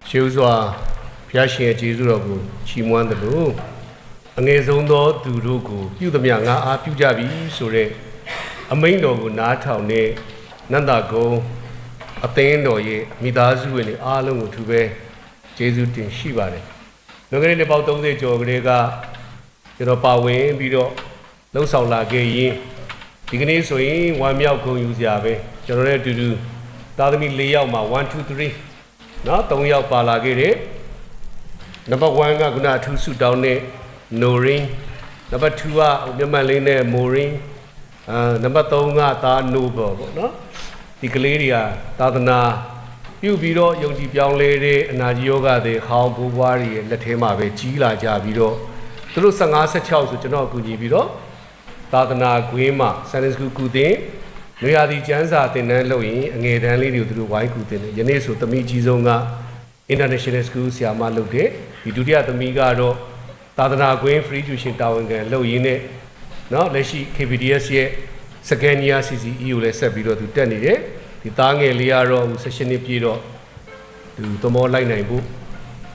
修说表现技术了个期末的路，俺从到读书个，有的么样啊，比较比说嘞，没那个拿头呢，难打个，等到也没打住的，阿龙我出呗，技术挺细吧的，那个人包东西做个那个，就把文比如老少那个人，这个呢所以我们要讲有些呗，就来读读，大家咪来要嘛，1 2 3。那东要把那个嘞，number 1个可能图书down呢 ，Noring，number 2啊，我们来呢 Moring，number 3个打 Noble， 喏，这个类的啊，打的那，比如用起标类的，那有个的好不话的，那天嘛被挤了家，比如，都是15、16岁就那估计，比如，打的那贵嘛，Sunday school 固定。你阿弟讲啥？在那录音，眼睛里头都外国的呢。人家说他们其中啊 ，international school 下马录的，比如dia他们个咯，大的那关 free 就先到个录音的，喏，那是 KPDS 也，second year CCEU 来设比罗都等你的，你当个里亚咯，session 的比罗，都多么来内部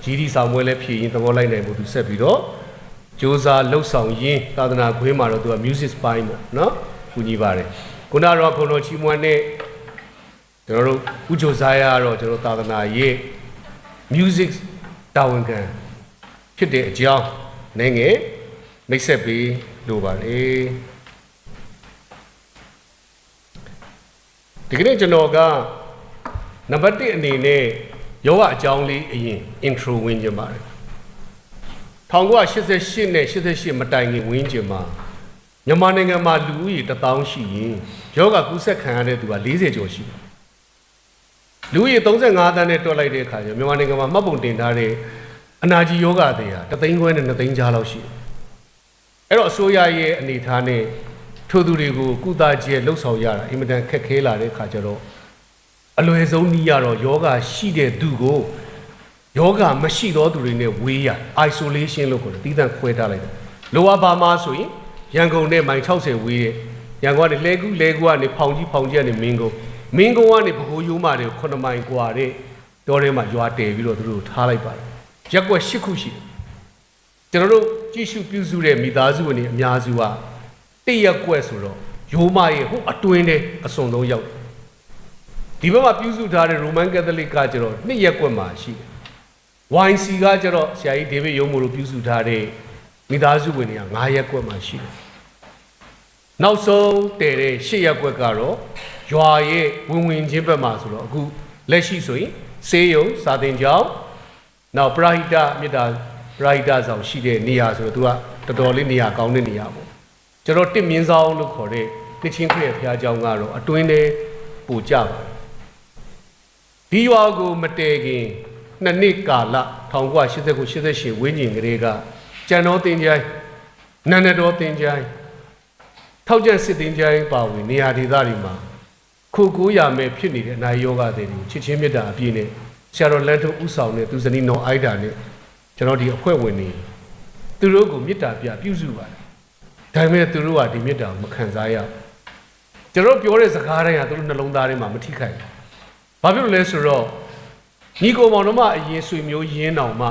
，GD 上面来便宜多么来内部都设比罗，就是录上音，大的那关嘛咯都 music 班嘛，喏，古尼巴嘞。kuna ro kono chimuan ne ကျွန်တော်တို့ဥကြိုစားရတော့ကျွန်တော်သာသနာရေး music တာဝန်ခံဖြစ်တဲ့အကြောင်းနိုင်ငယ်မိတ်ဆက်ပေးလိုပါတယ်ဒီကနေ့ကျွန်တော်ကနံပါတ်1အနေနဲ့ယောဂအကြောင်းလေးအရင် intro ဝင်ကြပါတယ်1988နဲ့88မတိုင်ခင်ဝင်ကြမှာမြန်မာနိုင်ငံမှာလူဦးရေ1000ရှိရင်ယောဂကူးစက်ခံရတဲ့သူက40ကျော်ရှိတယ်လူဦးရေ35သန်းနဲ့တွက်လိုက်တဲ့အခါကျမြန်မာနိုင်ငံမှာမှတ်ပုံတင်ထားတဲ့အနာကြီးယောဂတွေဟာ3သိန်းခွဲနဲ့2သိန်းကြားလောက်ရှိတယ်အဲ့တော့အစိုးရရဲ့အနေအထားနဲ့ထိုသူတွေကိုကုသကျဲလှုပ်ဆောင်ရတာအင်မတန်ခက်ခဲလာတဲ့အခါကျတော့အလွယ်ဆုံးနည်းရတော့ယောဂရှိတဲ့သူကိုယောဂမရှိသောသူတွေနဲ့ဝေးရ isolation လို့ခေါ်တယ်တီးသန့်ခွဲထားလိုက်တယ်လိုအပ်ပါမှဆိုရင်ရန်ကုန်နဲ့မိုင်60ဝေးတဲ့ရန်ကုန်ကနေလဲကူကနေဖောင်ကြီးကနေမင်းကုန်းကနေဗဟိုရိုးမာတွေ9မိုင်กว่าတဲ့တောထဲမှာရွာတယ်ပြီးတော့သူတို့ထားလိုက်ပါတယ်ရက်ကွက်10ခုရှိတယ်ကျွန်တော်တို့ကြည့်ရှုပြုစုတဲ့မိသားစုဝင်တွေအများစုကတရက်ကွက်ဆိုတော့ရိုးမာရဲ့ဟိုအတွင်းထဲအစွန်ဆုံးရောက်တယ်ဒီဘက်မှာပြုစုထားတဲ့ Roman Catholic ကကျတော့2ရက်ကွက်မှာရှိတယ် YC ကကျတော့ဆရာကြီးဒေးဗစ်ရုံးမို့လို့ပြုစုထားတဲ့မိသားစုဝင်တွေက9ရက်ကွက်မှာရှိတယ်နောက်ဆုံးတည်တဲ့8ရက်ကွက်ကတော့ရွာရဲ့ဝင်ချင်းဘက်မှာဆိုတော့အခုလက်ရှိဆိုရင်ဆေးရုံစာသင်ကျောင်းနောက်ပရာဟိတမြစ်တာပရာဟိတဆောင်ရှိတဲ့နေရာဆိုတော့သူကတော်တော်လေးနေရာကောင်းတဲ့နေရာပေါ့ကျွန်တော်တစ်မြင်းဆောင်လို့ခေါ်တဲ့တစ်ချင်းခွေဘုရားကျောင်းကတော့အတွင်းထဲပို့ကြပါတယ်ဒီရွာကိုမတည်ခင်2နှစ်ကာလ1989-88ဝင်းကျင်ကလေးကကျန်တော်တင်ကြိုင်းနန္ဒတော်တင်ကြိုင်းထောက်ကျစစ်တင်ကြိုင်းပါဝင်နေရာဒေသတွေမှာခုကိုရမယ်ဖြစ်နေတဲ့အနာယောဂတွေကိုချစ်ချင်းမြတ်တာအပြည့်နဲ့ဆရာတော်လန်ထုံဥဆောင်တဲ့သူဇနီးနော်အိုက်တာနဲ့ကျွန်တော်ဒီအဖွဲ့ဝင်တွေသူတို့ကိုမေတ္တာပြပြုစုပါတယ်ဒါပေမဲ့သူတို့ကဒီမေတ္တာကိုမခံစားရကျွန်တော်ပြောတဲ့စကားတိုင်းကသူတို့နှလုံးသားထဲမှာမထိခိုက်ဘာဖြစ်လို့လဲဆိုတော့ညီကိုမောင်တို့မှအရင်ဆွေမျိုးရင်းအောင်မှ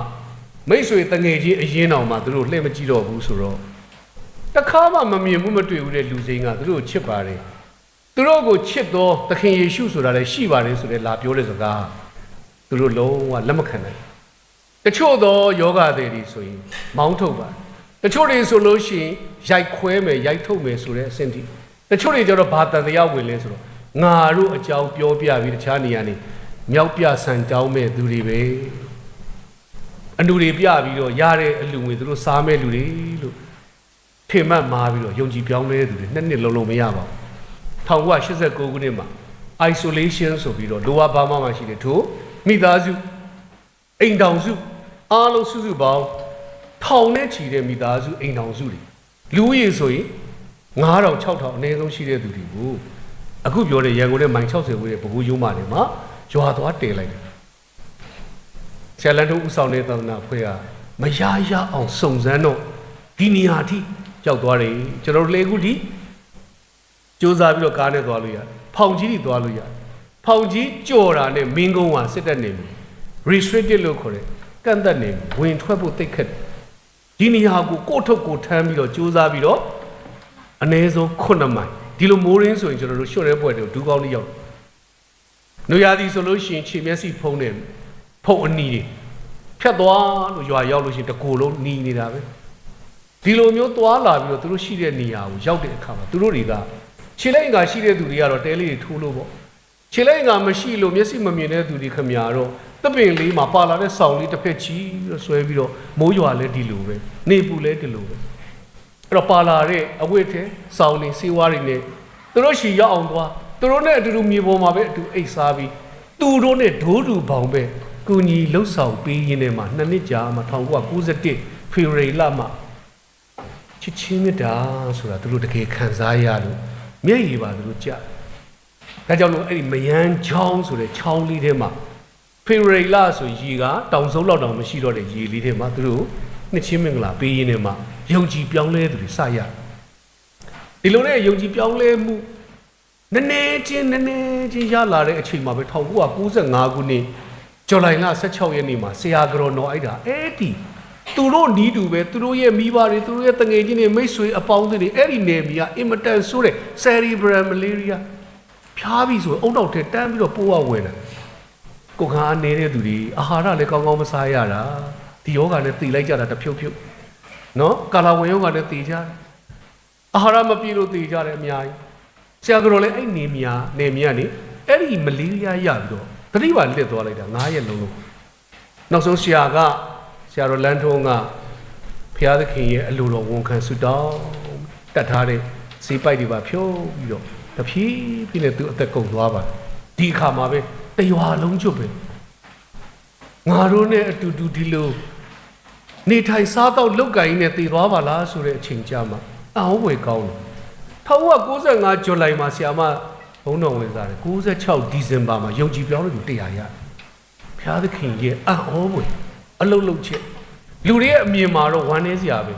မိတ်ဆွေတငယ်ချင်းအရင်အောင်မှသူတို့လှည့်မကြည့်တော့ဘူးဆိုတော့တခါမှမမြင်ဘူးမတွေ့ဘူးတဲ့လူစိမ်းကသူတို့ချစ်ပါတယ်သူတို့ကိုချစ်တော့သခင်ယေရှုဆိုတာလည်းရှိပါတယ်ဆိုတဲ့လာပြောတဲ့စကားသူတို့လုံးဝလက်မခံနိုင်တချို့သောယောဂတွေဆိုရင်မောင်းထုတ်ပါတယ်တချို့တွေဆိုလို့ရှိရင်ရိုက်ခွဲမယ်ရိုက်ထုတ်မယ်ဆိုတဲ့အဆင့်ထိတချို့တွေကျတော့ဘာတန်တရားဝင်လဲဆိုတော့ငါတို့အကြောင်းပြောပြပြီးတခြားနေရာနေမြောက်ပြဆန်တောင်းမဲ့သူတွေပဲအလူတွေပြပြီးတော့ရတဲ့အလူငွေသူတို့စားမဲ့လူတွေလို့ထင်မှတ်မှားပြီးတော့ယုံကြည်ပြောင်းလဲသူတွေ2နှစ်လုံးလုံးမရပါဘူး1989ခုနှစ်မှာ isolation ဆိုပြီးတော့လိုအပ်ပါမှရှိတယ်ထို့မိသားစုအိမ်တောင်စုအားလုံးစုစုပေါင်းထောင်နဲ့ချီတဲ့မိသားစုအိမ်တောင်စုတွေလူဦးရေဆိုရင်9000 6000အနည်းဆုံးရှိတဲ့သူတွေကိုအခုပြောတဲ့ရန်ကုန်နဲ့မိုင်60ဝေးတဲ့ဘကူးရုံးမာတွေမှာရွာသွားတည်လိုက်တယ်ဆရာလန်တို့ဥဆောင်တဲ့သာသနာဖွဲ့ကမရအောင်စုံစမ်းတော့ဒီနေရာထိရောက်သွားတယ်ကျွန်တော်တို့လေခုထိစူးစမ်းပြီးတော့ကားနဲ့သွားလို့ရတယ်ဖောင်ကြီးတွေသွားလို့ရတယ်ဖောင်ကြီးကြော်တာနဲ့မင်းကုန်းကစစ်တက်နေပြီ restricted လို့ခေါ်တယ်ကန့်သက်နေဝင်ထွက်ဖို့တိတ်ခတ်ဒီနေရာကိုထုတ်ကိုထမ်းပြီးတော့စူးစမ်းပြီးတော့အနည်းဆုံး9မိုင်ဒီလိုမိုးရင်းဆိုရင်ကျွန်တော်တို့ရွှတ်ရဲပွဲတွေဒူးကောင်းလေးရောက်နွေရာသီဆိုလို့ရှိရင်ခြေမျက်စိဖုံးတယ်ဖုံအနီတွေဖြတ်သွားလို့ရွာရောက်လို့ရှိရင်တကိုယ်လုံးနီးနေတာပဲဒီလိုမျိုးသွားလာပြီးတော့သူတို့ရှိတဲ့နေရာကိုရောက်တဲ့အခါမှာသူတို့တွေကခြေလက်အင်္ဂါရှိတဲ့သူတွေကတော့တဲလေးတွေထိုးလို့ပေါ့ခြေလက်အင်္ဂါမရှိလို့မျက်စိမမြင်တဲ့သူတွေခမညာတော့တပင်လေးမှာပါလာတဲ့ဆောင်းလေးတစ်ဖက်ချီပြီးတော့ဆွဲပြီးတော့မိုးရွာလဲဒီလိုပဲနေပူလဲဒီလိုပဲအဲ့တော့ပါလာတဲ့အဝတ်ထဲဆောင်းနေစေးဝါးတွေနဲ့သူတို့ရှီရောက်အောင်သွားသူတို့နဲ့အတူတူမြေပေါ်မှာပဲအတူအိတ်စားပြီးသူတို့နဲ့ဒိုးတူပေါင်ပဲကုညီလှုပ်ဆောင်ပေးရင်းနဲ့မှာ2နှစ်ကြာမှ1991ဖေဖော်ဝါရီလမှာချစ်ချင်းမြတ်တာဆိုတာသူတို့တကယ်ခံစားရလို့မျက်ရည်ပါသူတို့ကြာဒါကြောင့်လို့အဲ့ဒီမယန်းချောင်းဆိုတဲ့ချောင်းလေးထဲမှာဖေဖော်ဝါရီလဆိုရေကတောင်ဆုံးလောက်တောင်မရှိတော့တဲ့ရေလေးထဲမှာသူတို့နှစ်ချင်းမင်္ဂလာပေးရင်းနဲ့မှာယုံကြည်ပြောင်းလဲသူတွေစရဒီလိုနဲ့ယုံကြည်ပြောင်းလဲမှုနည်းနည်းချင်းရလာတဲ့အချိန်မှာပဲ1995ခုနှစ်ဇူလိုင်လ16ရက်နေ့မှာဆရာကတော်တော်အဲ့ဒါအဲ့ဒီသူတို့နီးတူပဲသူတို့ရဲ့မိဘတွေသူတို့ရဲ့တငယ်ချင်းတွေမိတ်ဆွေအပေါင်းတွေအဲ့ဒီနယ်မြေကအင်မတန်ဆိုးတဲ့ cerebral malaria ဖြားပြီးဆိုအုတ်တောက်ထဲတန်းပြီးတော့ပိုးဝဝင်တာကိုခါနေတဲ့သူတွေအာဟာရလည်းကောင်းကောင်းမစားရတာဒီယောဂနဲ့တည်လိုက်ကြတာတဖြုတ်နော်ကာလာဝင်ယောဂနဲ့တည်ကြတယ်အာဟာရမပြည့်လို့တည်ကြတယ်အများကြီးဆရာကတော်လည်းအဲ့နေမြာနေမြာနေအဲ့ဒီမလေးရရပြီးတော့တတိပါလစ်သွားလိုက်တာ9ရက်လုံးနောက်ဆုံးဆရာတော်လန်းထုံးကဘုရားသခင်ရဲ့အလိုတော်ဝန်ခံဆုတောင်းတတ်ထားတဲ့ဈေးပိုက်တွေပါဖြုတ်ပြီးတော့တဖြည်းဖြည်းနဲ့သူအသက်ကုန်သွားပါဒီအခါမှာပဲတရွာလုံးကျွတ်ပဲငါတို့နဲ့အတူတူဒီလိုနေထိုင်စားတော့လောက်ကင်နဲ့တည်သွားပါလားဆိုတဲ့အချိန်ကြာမှာအောင်းဝယ်ကောင်းတယ်1995ဇူလိုင်မှာဆရာမဘုန်းတော်ဝင်စားတယ်96ဒီဇင်ဘာမှာယုံကြည်ပြောင်းလို့100ရဘုရားသခင်ရဲ့အောဝယ်အလုတ်လုတ်ချက်လူတွေရဲ့အမြင်မှာတော့ဝမ်းနည်းစရာပဲ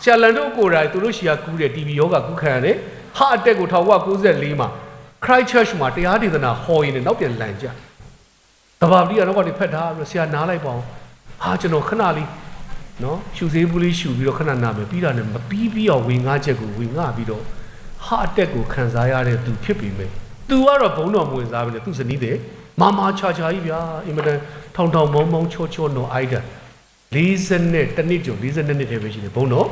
ဆရာလန်တို့ကိုယ်တိုင်သူတို့ရှီယာကူးတဲ့ TB ယောဂကူးခံရတယ်ဟာအတက်ကို1994မှာ Christchurch မှာတရားဒေသနာဟောရင်းနဲ့နောက်ပြန်လန်ကြတဘာပတိကတော့ဒီဖက်ထားပြီးဆရာနားလိုက်ပါအောင်ဟာကျွန်တော်ခဏလေးနော်ရှူသေးဘူးလေးရှူပြီးတော့ခဏနာမယ်ပြီးတာနဲ့မပြီးအောင်ဝင်ငါချက်ကိုဝင်ငါပြီးတော့ဟာအတက်ကိုခံစားရတဲ့သူဖြစ်ပြီမယ်သူကတော့ဘုံတော်မဝင်စားပြီလေသူဇနီးတဲ့မာချာကြီးဗျာအင်မတန်ထောင်မောင်းချောနော်အိုက်တာ40နဲ့တနစ်ကျော်42နှစ်ထဲပဲရှိတယ်ဘုံတော်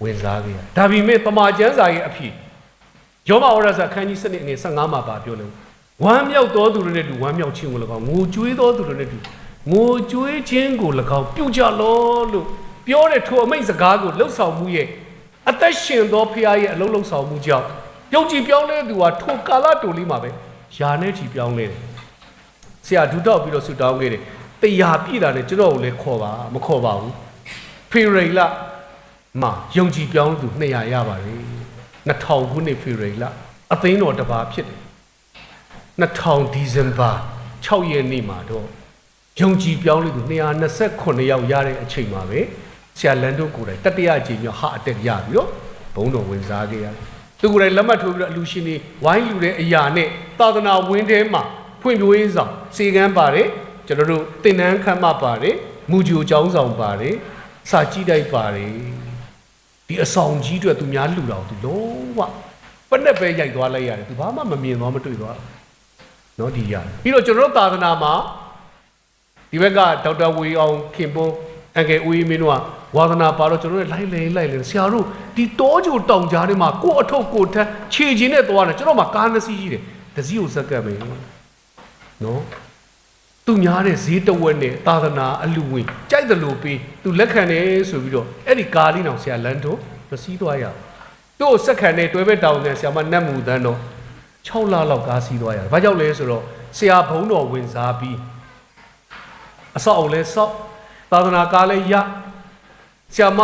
ဝင်စားခဲ့ရဒါပေမဲ့ပမာကျမ်းစာရဲ့အဖြစ်ယောမဩရစာခန်းကြီး7နှစ်15မှာပါပြောလို့ဝမ်းမြောက်တော်သူတွေနဲ့တူဝမ်းမြောက်ခြင်းကို၎င်းငိုကြွေးတော်သူတွေနဲ့တူငိုကြွေးခြင်းကို၎င်းပြုကြလောလို့ပြောတဲ့ထိုအမိန့်စကားကိုလှုပ်ဆောင်မှုရဲ့အသက်ရှင်သောဖခင်ရဲ့အလုံးလုံးဆောင်မှုကြောင့်ယုံကြည်ပြောင်းလဲသူဟာထိုကာလတိုလေးမှာပဲယာနဲ့ချီပြောင်းလဲတယ်ဆရာဒူတောက်ပြီးတော့ဆူတောင်းခဲ့တယ်တရားပြည့်တာနဲ့ကျွန်တော်ကိုလည်းမခေါ်ပါဘူးဖေရိလမှာယုံကြည်ပြောင်းသူ200ရပါတယ်2000ခုနှစ်ဖေရိလအသိန်းတော်တစ်ပါးဖြစ်တယ်2000ဒီဇင်ဘာ6ရက်နေ့မှာတော့ယုံကြည်ပြောင်းလို့သူ229ယောက်ရတဲ့အချိန်မှာပဲဆရာလန်တို့ကိုယ်တိုင်တတိယအကြိမ်မြောက်ဟာအတက်ရပြီးတော့ဘုံတော်ဝင်စားခဲ့ရတယ်သူကိုယ်တိုင်လက်မှတ်ထိုးပြီးတော့အလူရှင်တွေဝိုင်းလူတဲ့အရာနဲ့သာသနာဝင်းထဲမှာဖွင့်ပြရေးဆောင်စေကမ်းပါတယ်ကျွန်တော်တို့သင်တန်းခမ်းမပါတယ်မူဂျိုကျောင်းဆောင်ပါတယ်စာကြည့်တိုက်ပါတယ်ဒီအဆောင်ကြီးအတွက်သူများလှူတော်သူလုံးဝပက်နဲ့ပဲရိုက်သွားလိုက်ရတယ်သူဘာမှမမြင်သွားမတွေ့သွားနော်ဒီရပြီးတော့ကျွန်တော်တို့သာသနာမှာဒီဘက်ကဒေါက်တာဝေအောင်ခင်ပိုးအန်ကယ်ဦးမင်းတို့ကဝါသနာပါတော့ကျွန်တော်တို့လိုက်လေဆရာတို့ဒီတောကြိုတောင်ကြားထဲမှာကိုအထုပ်ကိုထမ်းခြေချင်းနဲ့သွားတယ်ကျွန်တော်မှကားနှစ်စီးရှိတယ်တစည်းကိုစက်ကပ်မယ်နော်သူများတဲ့ဈေးတဝက်နဲ့သာသနာအလူဝင်ကြိုက်တယ်လို့ပြီးသူလက်ခံတယ်ဆိုပြီးတော့အဲ့ဒီကားလေးတောင်ဆရာလန်တို့မစည်းသွားရသူ့ကိုစက်ခံနဲ့တွဲဘက်တောင်နဲ့ဆရာမနတ်မူတန်းတော့6လလောက်ကားစီးသွားရတယ်ဘာကြောင့်လဲဆိုတော့ဆရာဘုံတော်ဝင်စားပြီးအဆောက်အုံလဲဆောက်သာသနာကားလဲရဆရာမ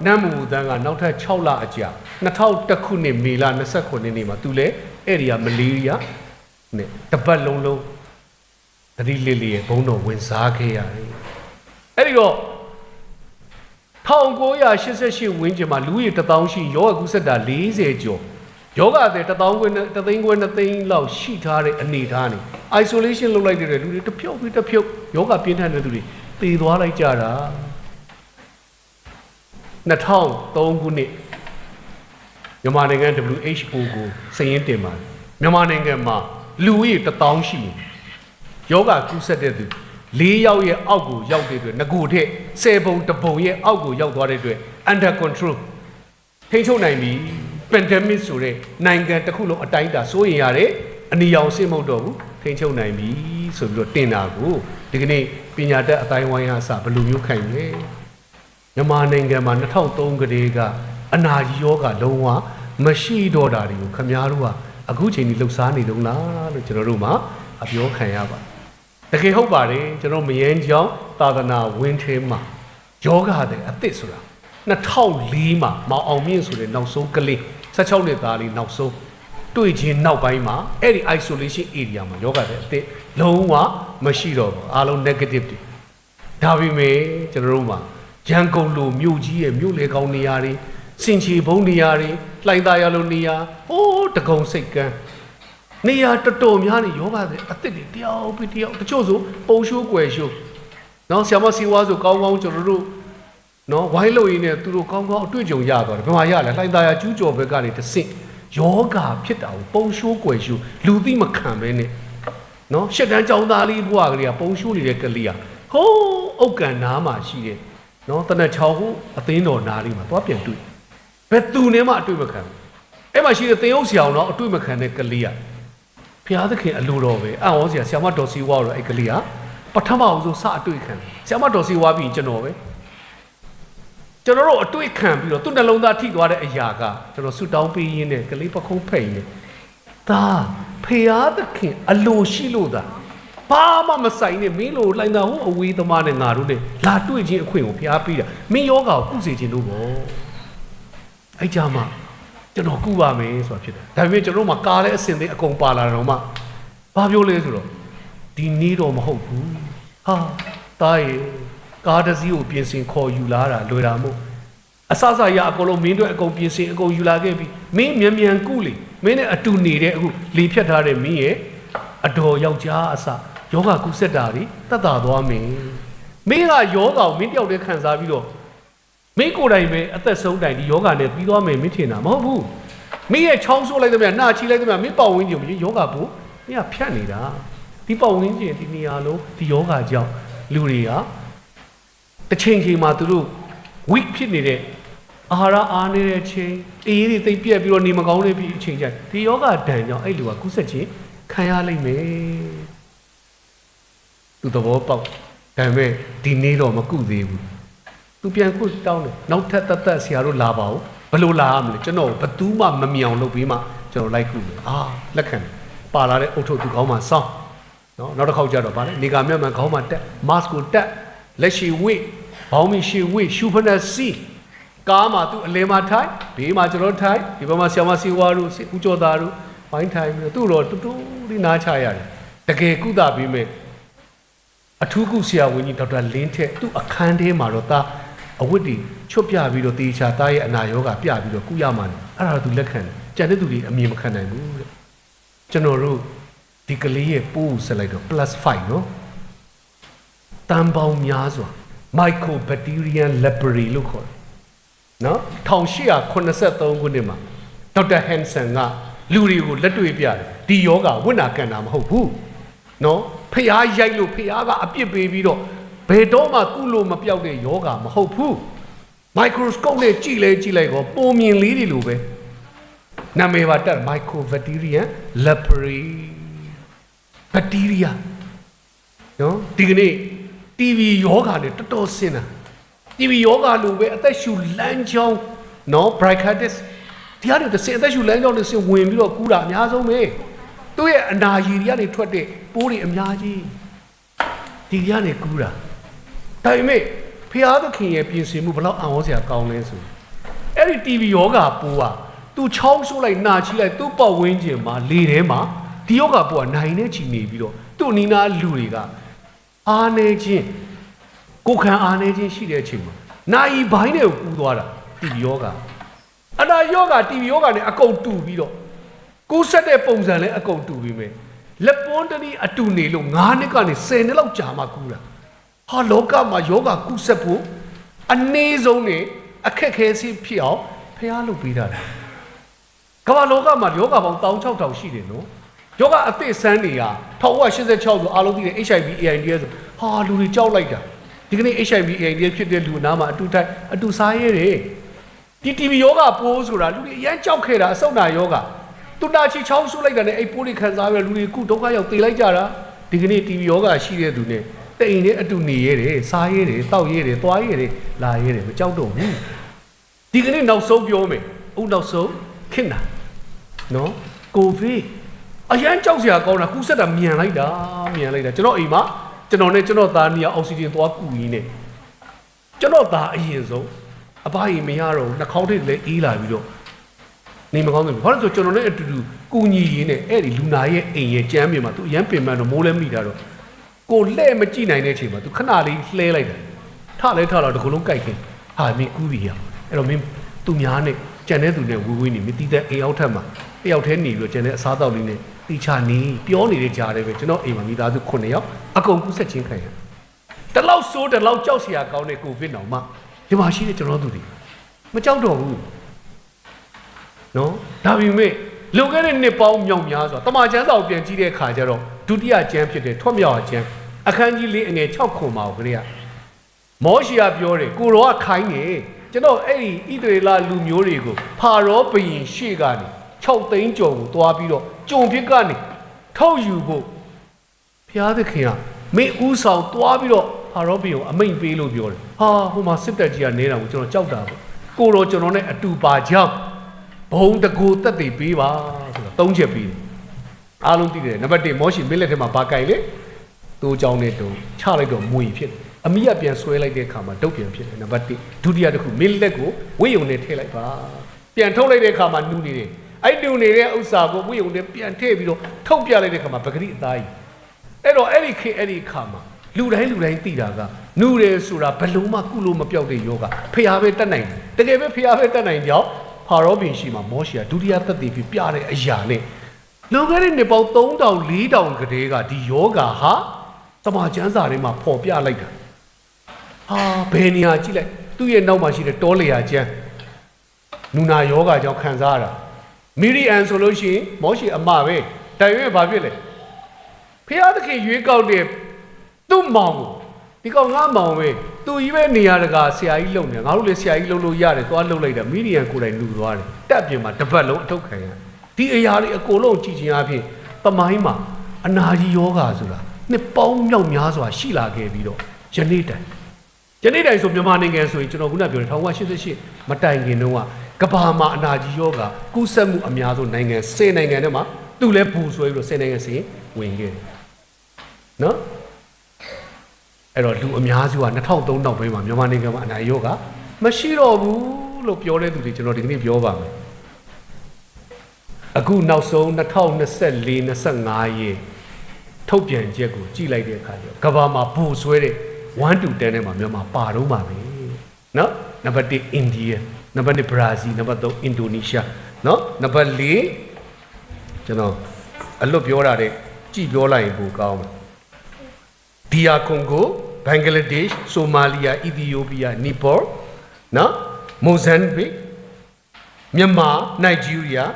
နတ်မူတန်းကနောက်ထပ်6လအကြာ2001ခုနှစ်မေလ29နေ့မှာသူလဲအဲ့ဒီကမလေးရီးယားနဲ့တပတ်လုံးတတိလေးလေးရဲ့ဘုံတော်ဝင်စားခဲ့ရတယ်အဲ့ဒီတော့1988ဝန်းကျင်မှာလူကြီး1000ရှိယောဂကူးဆက်တာ40ကျော်ယောဂတဲ့1000ခွဲ2သိန်းခွဲ2သိန်းလောက်ရှိထားတဲ့အနေထားနေ isolation လုပ်လိုက်တဲ့လူတွေတဖြုတ်ပြီးတဖြုတ်ယောဂပြင်းထန်တဲ့သူတွေသေသွားလိုက်ကြတာ2003ခုနှစ်မြန်မာနိုင်ငံ WHO ကိုစာရင်းတင်ပါတယ်မြန်မာနိုင်ငံမှာလူဦးရေ1000ရှိရင်ယောဂကူးစက်တဲ့သူ4ယောက်ရဲ့အောက်ကိုရောက်တဲ့အတွက်ငကိုထက်10ပုံ1ပုံရဲ့အောက်ကိုရောက်သွားတဲ့အတွက် under control ထိန်းချုပ်နိုင်ပြီ pandemic ဆိုတဲ့နိုင်ငံတစ်ခုလုံးအတိုင်းအတာစိုးရင်ရတယ်အနီရောင်စိတ်မဟုတ်တော့ဘူးထိန်းချုပ်နိုင်ပြီဆိုပြီးတော့တင်တာကိုဒီကနေ့ပညာတတ်အတိုင်းဝိုင်းဟာစဘယ်လိုမျိုးခိုင်လဲမြန်မာနိုင်ငံမှာ2003ကလေးကအနာကြီးယောဂလုံးဝမရှိတော့တာတွေကိုခမားတို့ကအခုချိန်ကြီးလှုပ်ရှားနေလုံးလားလို့ကျွန်တော်တို့မှအပြောခံရပါတကယ်ဟုတ်ပါတယ်ကျွန်တော်မယန်းကြောင်းသာသနာဝင်းထဲမှာယောဂတဲ့အသစ်ဆိုတာ2004မှာမောင်အောင်မြင့်ဆိုတဲ့နောက်ဆုံးကလေး16နှစ်သားလေးနောက်ဆုံးတွေ့ချင်းနောက်ပိုင်းမှာအဲ့ဒီ isolation area မှာယောဂတဲ့အသစ်လုံးဝမရှိတော့ဘူးအားလုံး negative တွေဒါပေမဲ့ကျွန်တော်တို့မှာရန်ကုန်လိုမြို့ကြီးရဲ့မြို့လေကောင်းနေရာတွေစင်ချီဘုံနေရာတွေလှိုင်သာယာလိုနေရာဟိုးတကုံစိတ်ကန်းနေရာတော်တော်များနေယောဂတဲ့အသစ်တွေတယောက်ပြီးတယောက်တချို့ဆိုပုံရှိုးကွယ်ရှိုးနော်ဆရာမစီဝါဆိုကောင်းကောင်းကျွန်တော်တို့နော်ဝိုင်းလို့ရင်းနဲ့သူတို့ကောင်းကောင်းအတွေ့အကြုံရသွားတယ်ဘယ်မှာရလဲလှိုင်သာယာကျူးကျော်ဘက်ကနေတဆင့်ယောဂဖြစ်တာကိုပုံရှိုးကွယ်ရှိုးလူသိမခံပဲနဲ့နော်ရှက်တန်းကြောင်းသားလေးဘွားကလေးကပုံရှိုးနေတဲ့ကလေးကဟိုးအုတ်ကန်နားမှာရှိတယ်နော်တနက်ချောင်းကိုအသင်းတော်နားလေးမှာသွားပြန်တွေ့ဘယ်သူနဲ့မှအတွေ့မခံဘူးအဲ့မှာရှိတဲ့သင်္ယုတ်ဆရာအောင်တော့အတွေ့မခံတဲ့ကလေးကဘုရားသခင်အလိုတော်ပဲအံ့ဩစရာဆရာမတော်စီဝါတော့အဲ့ကလေးကပထမအောင်ဆုံးစအတွေ့ခံဆရာမတော်စီဝါပြီးကျွန်တော်ပဲကျွန်တော်တို့အတွေ့ခံပြီးတော့သူ့နှလုံးသားထိသွားတဲ့အရာကကျွန်တော်ဆူတောင်းပေးရင်းနဲ့ကလေးပခုံးဖိတ်နေဒါဘုရားသခင်အလိုရှိလို့သာဘာမှမဆိုင်နဲ့မင်းလိုလှိုင်သာဟိုအဝေးသမားနဲ့ငါတို့နဲ့လာတွေ့ချင်းအခွင့်ကိုဘုရားပေးတာမင်းယောဂါကိုကုစေခြင်းလို့ပေါ့အဲ့ကြမှာကျွန်တော်ကုပါမယ်ဆိုတာဖြစ်တယ်ဒါပေမဲ့ကျွန်တော်တို့မှာကားလည်းအစင်သေးအကုန်ပါလာတော့မှဘာပြောလဲဆိုတော့ဒီနေ့တော့မဟုတ်ဘူးဟာတားရဲ့ကားတစ်စီးကိုပြင်ဆင်ခေါ်ယူလာတာလွယ်တာမဟုတ်အစစရအကုန်လုံးမင်းတို့အကုန်ပြင်ဆင်အကုန်ယူလာခဲ့ပြီမင်းမြန်မြန်ကုလေမင်းနဲ့အတူနေတဲ့အခုလေဖြတ်ထားတဲ့မင်းရဲ့အတော်ယောက်ျားအစယောဂကုစက်တာတွေတတ်တာသွားမင်းမင်းကယောဂကိုမင်းတယောက်တည်းခံစားပြီးတော့မင်းကိုယ်တိုင်ပဲအသက်ဆုံးတိုင်ဒီယောဂနဲ့ပြီးသွားမယ်မင်းထင်တာမဟုတ်ဘူးမင်းရဲ့ချောင်းဆိုးလိုက်တဲ့မြနှာချီလိုက်တဲ့မြမင်းပတ်ဝန်းကျင်ကိုယောဂဘူးမင်းကဖြတ်နေတာဒီပတ်ဝန်းကျင်ဒီနေရာလုံးဒီယောဂကြောင့်လူတွေကတစ်ချိန်ချိန်မှာသူတို့ weak ဖြစ်နေတဲ့အာဟာရအားနေတဲ့ချိန်အေးတွေသိပ်ပြက်ပြီးတော့နေမကောင်းတဲ့ပြီးအချိန်ကျဒီယောဂဒဏ်ကြောင့်အဲ့လူကကုဆက်ခြင်းခံရလိမ့်မယ်သူသဘောပေါက်ဒါပေမဲ့ဒီနေ့တော့မကုသေးဘူးသူပြန်ခုတောင်းတယ်နောက်ထပ်တဆရာတို့လာပါဦးဘယ်လိုလာရမလဲကျွန်တော်ဘသူမှမမြောင်လုပ်ပြီးမှကျွန်တော်လိုက်ခုမယ်လက်ခံပါလာတဲ့အုတ်ထုတ်သူခေါင်းမှာစောင်းနော်နောက်တစ်ခေါက်ကျတော့ဗါလေနေကာမြတ်မှန်ခေါင်းမှာတက် mask ကိုတက်လက်ရှိဝိဘောင်းမီရှိဝိရှုဖနစီကားမှာသူအလဲမှာထိုင်ဘေးမှာကျွန်တော်ထိုင်ဒီဘက်မှာဆရာမစီဝါတို့ဦးကျော်သားတို့ဝိုင်းထိုင်ပြီးသူ့တော့တူတူလေးနားချရတယ်တကယ်ကုသပြီးမဲ့အထူးကုဆရာဝန်ကြီးဒေါက်တာလင်းထက်သူ့အခန်းထဲမှာတော့အဝတ်တွေချွတ်ပြပြီးတော့တေချာသားရဲ့အနာရောဂါပြပြီးတော့ကုရမှာတယ်အဲ့ဒါသူလက်ခံတယ်ကြံတဲ့သူတွေအမြင်မခံနိုင်ဘူးတဲ့ကျွန်တော်တို့ဒီကလေးရဲ့ပိုးဆက်လိုက်တော့ +5 နော်တန်ပေါင်းများစွာ Mycobacterium leprae လို့ခေါ်တယ်နော်1883ခုနှစ်မှာဒေါက်တာဟန်ဆန်ကလူတွေကိုလက်တွေ့ပြတယ်ဒီယောဂဝိနာကန်တာမဟုတ်ဘူးနော်ဖျားရိုက်လို့ဖျားကအပြစ်ပေးပြီးတော့ဘယ်တော့မှကုလို့မပြောက်တဲ့ယောဂမဟုတ်ဘူး microscope နဲ့ကြည့်လိုက်ကောပုံမြင်လေးတွေလိုပဲနာမည်ပါတက် Mycobacterium leprae bacteria နော်ဒီကနေ့ TB ယောဂနဲ့တော်တော်ဆင်းတာ TB ယောဂလိုပဲအသက်ရှူလမ်းကြောင်းနော် bronchitis ဒီဟာတွေတစ်စင်အသက်ရှူလမ်းကြောင်းတွေဆင်ဝင်ပြီးတော့ကူးတာအများဆုံးပဲသူ့ရဲ့အနာရည်တွေကနေထွက်တဲ့ပိုးတွေအများကြီးဒီကနေကူးတာဒါပေမဲ့ဖျားသခင်ရဲ့ပြင်ဆင်မှုဘလောက်အံ့ဩစရာကောင်းလဲဆိုအဲ့ဒီ TB ယောဂပိုးကသူချောင်းဆိုးလိုက်နာချီလိုက်သူ့ပတ်ဝန်းကျင်မှာလေထဲမှာဒီယောဂပိုးကနိုင်နေချီနေပြီးတော့သူ့နီးနားလူတွေကအားနေခြင်းကိုခံအားနေခြင်းရှိတဲ့အချိန်မှာနိုင်ဘိုင်းတွေကိုကူးသွားတာ TB ယောဂအနာယောဂ TB ယောဂနဲ့အကုန်တူပြီးတော့ကူးဆက်တဲ့ပုံစံလည်းအကုန်တူပြီးမယ် လက်ပွန်းတနည်းအတူနေလို့9နှစ်ကနေ10နှစ်လောက်ကြာမှကူးတာဟာလောကမှာယောဂကူးဆက်ဖို့အနည်းဆုံးနဲ့အခက်ခဲစီဖြစ်အောင်ဖះလုပ်ပေးတာလေကမ္ဘာလောကမှာယောဂပေါင်း16000ရှိတယ်နော်ယောဂအသစ်ဆန်းတွေက1986ဆိုအားလုံးသိတယ် HIV AIDS ဆိုဟာလူတွေကြောက်လိုက်တာဒီကနေ့ HIV AIDS ဖြစ်တဲ့လူနာမှာအတူထိုက်အတူစားရဲတယ်ဒီ TB ယောဂပိုးဆိုတာလူတွေအရန်ကြောက်ခဲ့တာအဆုတ်နာယောဂတူတာချီချောင်းဆုလိုက်တာနဲ့အဲ့ပိုးတွေခံစားရလူတွေခုဒုက္ခရောက်သေလိုက်ကြတာဒီကနေ့ TB ယောဂရှိတဲ့သူနဲ့တိမ်နဲ့အတူနေရတယ်စားရတယ်တောက်ရတယ်သွားရတယ်လာရတယ်မကြောက်တော့ဘူးဒီကနေ့နောက်ဆုံးပြောမယ်ဥနောက်ဆုံးခင်းတာနော်ကိုဗစ်အရန်ကြောက်စရာကောင်းတာကူးဆက်တာမြန်လိုက်တာကျွန်တော်အိမ်မှာကျွန်တော်နဲ့ကျွန်တော်သားနေရအောက်ဆီဂျင်သွားကူရင်းနဲ့ကျွန်တော်သားအရင်ဆုံးအဘကြီးမရတော့နှာခေါင်းထိပ်လည်းအေးလာပြီးတော့နေမကောင်းဘူးဘာလို့ဆိုကျွန်တော်နဲ့အတူတူကူညီရင်းနဲ့အဲ့ဒီလူနာရဲ့အိမ်ရဲ့ကျမ်းမြေမှာသူအရန်ပင်ပန်းတော့မိုးလည်းမိတာတော့ကိုလှဲ့မကြည့်နိုင်တဲ့အချိန်မှာသူခဏလေးလှဲလိုက်တာထတော့တကူလုံးကြိုက်ခင်ဟာမင်းကူးပြီရအဲ့တော့မင်းသူများနဲ့ကြံတဲ့သူနဲ့ဝေးနေမသိတဲ့အိမ်အောက်ထက်မှာတယောက်တည်းနေပြီးတော့ကျန်တဲ့အစားတောက်လေးနဲ့တီချာနေပြောနေတဲ့ကြားတယ်ပဲကျွန်တော်အိမ်မှာမိသားစု9ယောက်အကုန်ကူးဆက်ချင်းခံရတလောက်ဆိုးတလောက်ကြောက်စရာကောင်းတဲ့ကိုဗစ်တော့မှဒီမှာရှိတဲ့ကျွန်တော်တို့တွေမကြောက်တော့ဘူးနော်ဒါပေမဲ့လွန်ခဲ့တဲ့နှစ်ပေါင်းမြောက်များစွာတမန်ကျမ်းစာကိုပြန်ကြည့်တဲ့အခါကျတော့ဒုတိယကျမ်းဖြစ်တဲ့ထွတ်မြောက်ကျမ်းအခန်းကြီး4အငယ်6ခွန်မှာကိုကလေးကမောရှေကပြောတယ်ကိုရောကခိုင်းနေကျွန်တော်အဲ့ဒီဣသရေလလူမျိုးတွေကိုဖာရောဘုရင်ရှေ့ကနေ6သိန်းကျော်ကိုတွားပြီးတော့ကြုံဖြစ်ကနေထုတ်ယူဖို့ဘုရားသခင်ကမင်းဦးဆောင်တွားပြီးတော့ဖာရောဘုရင်ကိုအမိန့်ပေးလို့ပြောတယ်ဟာဟိုမှာစစ်တပ်ကြီးကနေတာကိုကျွန်တော်ကြောက်တာပေါ့ကိုရောကျွန်တော်နဲ့အတူပါကြောင်းဘုံတကူတက်တည်ပေးပါဆိုတော့3ချက်ပေးတယ်အားလုံးသိတယ်နံပါတ်1မောရှေမင်းလက်ထဲမှာဘာကြိုင်လဲတိုးချောင်းနဲ့တုံချလိုက်တော့မွေဖြစ်တယ်အမိကပြန်ဆွဲလိုက်တဲ့အခါမှာတုတ်ပြန်ဖြစ်တယ်နံပါတ်1ဒုတိယတစ်ခုမင်းလက်ကိုဝိယုံနဲ့ထည့်လိုက်ပါပြန်ထုတ်လိုက်တဲ့အခါမှာနူးနေတယ်အဲ့နူးနေတဲ့ဥစ္စာကိုဝိယုံနဲ့ပြန်ထည့်ပြီးတော့ထုတ်ပြလိုက်တဲ့အခါမှာပဂရိအသားကြီးအဲ့တော့အဲ့ဒီအခါမှာလူတိုင်းသိတာကနူးတယ်ဆိုတာဘလုံးမကုလို့မပြောက်တဲ့ယောဂဖျားပဲတက်နိုင်တယ်တကယ်ပဲဖျားပဲတက်နိုင်ကြောင်းဖာရောဘင်ရှိမှာမောရှေကဒုတိယသက်သေဖြစ်ပြတဲ့အရာနဲ့လွန်ခဲ့တဲ့နှစ်ပေါင်း3000 4000ကတည်းကဒီယောဂဟာတမန်ကျမ်းစာထဲမှာပေါ်ပြလိုက်တာဟာဘယ်နေရာကြည့်လိုက်သူ့ရဲ့နောက်မှာရှိတဲ့တောလေယာကျမ်းနူနာယောဂကြောင့်ခံစားရတာမီရီအန်ဆိုလို့ရှိရင်မောရှေအမပဲတိုင်ရွေးဘာဖြစ်လဲဖျားသခင်ရွေးကောက်တဲ့သူ့မောင်ကိုဒီကောင်ငါမောင်ပဲသူကြီးပဲနေရာတကာဆရာကြီးလုံနေငါတို့လည်းဆရာကြီးလုံလို့ရတယ်သွားလှုပ်လိုက်တာမီရီယန်ကိုယ်တိုင်လူသွားတယ်တက်ပြင်မှာတစ်ပတ်လုံးအထုတ်ခံရဒီအရာတွေအကုန်လုံးကြည့်ချင်းအပြင်တမိုင်းမှာအနာကြီးယောဂဆိုတာနှစ်ပေါင်းမြောက်များစွာရှိလာခဲ့ပြီးတော့ယနေ့တိုင်ဆိုမြန်မာနိုင်ငံဆိုရင်ကျွန်တော်ခုနပြောတယ်1988မတိုင်ခင်တုန်းကကဘာမှာအနာကြီးယောဂကူးစက်မှုအများဆုံးနိုင်ငံ10နိုင်ငံထဲမှာသူလည်းဘူဆွဲပြီးတော့10နိုင်ငံစီဝင်ခဲ့တယ်နော်အဲ့တော့လူအများစုက2003နောက်ပိုင်းမှာမြန်မာနိုင်ငံမှာအနာရောဂါမရှိတော့ဘူးလို့ပြောတဲ့သူတွေကျွန်တော်ဒီကနေ့ပြောပါမယ်အခုနောက်ဆုံး2024-25ရေထုတ်ပြန်ချက်ကိုကြည့်လိုက်တဲ့အခါကျတော့ကဘာမှာဘူဆွဲတဲ့1 to 10ထဲမှာမြန်မာပါတော့မှာပဲเนาะနံပါတ်1အိန္ဒိယနံပါတ်2ဘရာဇီးနံပါတ်3အင်ဒိုနီးရှားเนาะနံပါတ်4ကျွန်တော်အလွတ်ပြောတာတဲ့ကြည့်ပြောလိုက်ရင်ပိုကောင်းတယ်ဒီယာကွန်ဂိုဘင်္ဂလားဒေ့ရှ်ဆိုမာလီယာအီသီယိုးပီးယားနီပေါနော်မိုဇမ်ဘစ်မြန်မာနိုင်ဂျီးရီးယား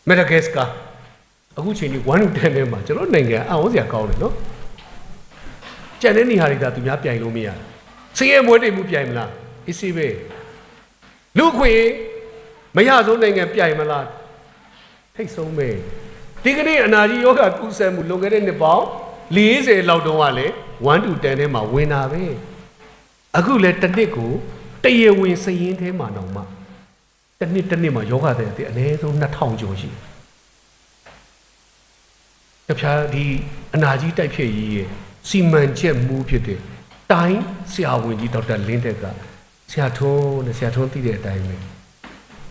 မက်ဒါဂက်စကာအခုချိန်ကြီး1 to 10ထဲမှာကျွန်တော်နိုင်ငံအံ့ဩစရာကောင်းတယ်နော်ကြံတဲ့နေရာတွေဒါသူများပြိုင်လို့မရစင်ရဲမွေးတိမ်မှုပြိုင်မလားအစ်စီပဲလူခွေမရဆုံးနိုင်ငံပြိုင်မလားထိတ်ဆုံးပဲဒီကနေ့အနာကြီးယောဂကူးစက်မှုလွန်ခဲ့တဲ့နှစ်ပေါင်း40လောက်တုန်းကလည်း1 to 10ထဲမှာဝင်တာပဲအခုလည်းတစ်နှစ်ကိုတရေဝင်စရင်ထဲမှာတော့မှတစ်နှစ်မှာယောဂတဲ့အနည်းဆုံး2000ကျော်ရှိတဖြားဒီအနာကြီးတိုက်ဖြစ်ရေးရဲ့စီမံချက်မူဖြစ်တဲ့တိုင်းဆရာဝန်ကြီးဒေါက်တာလင်းတက်ကဆရာထွန်းသိတဲ့အတိုင်းပဲ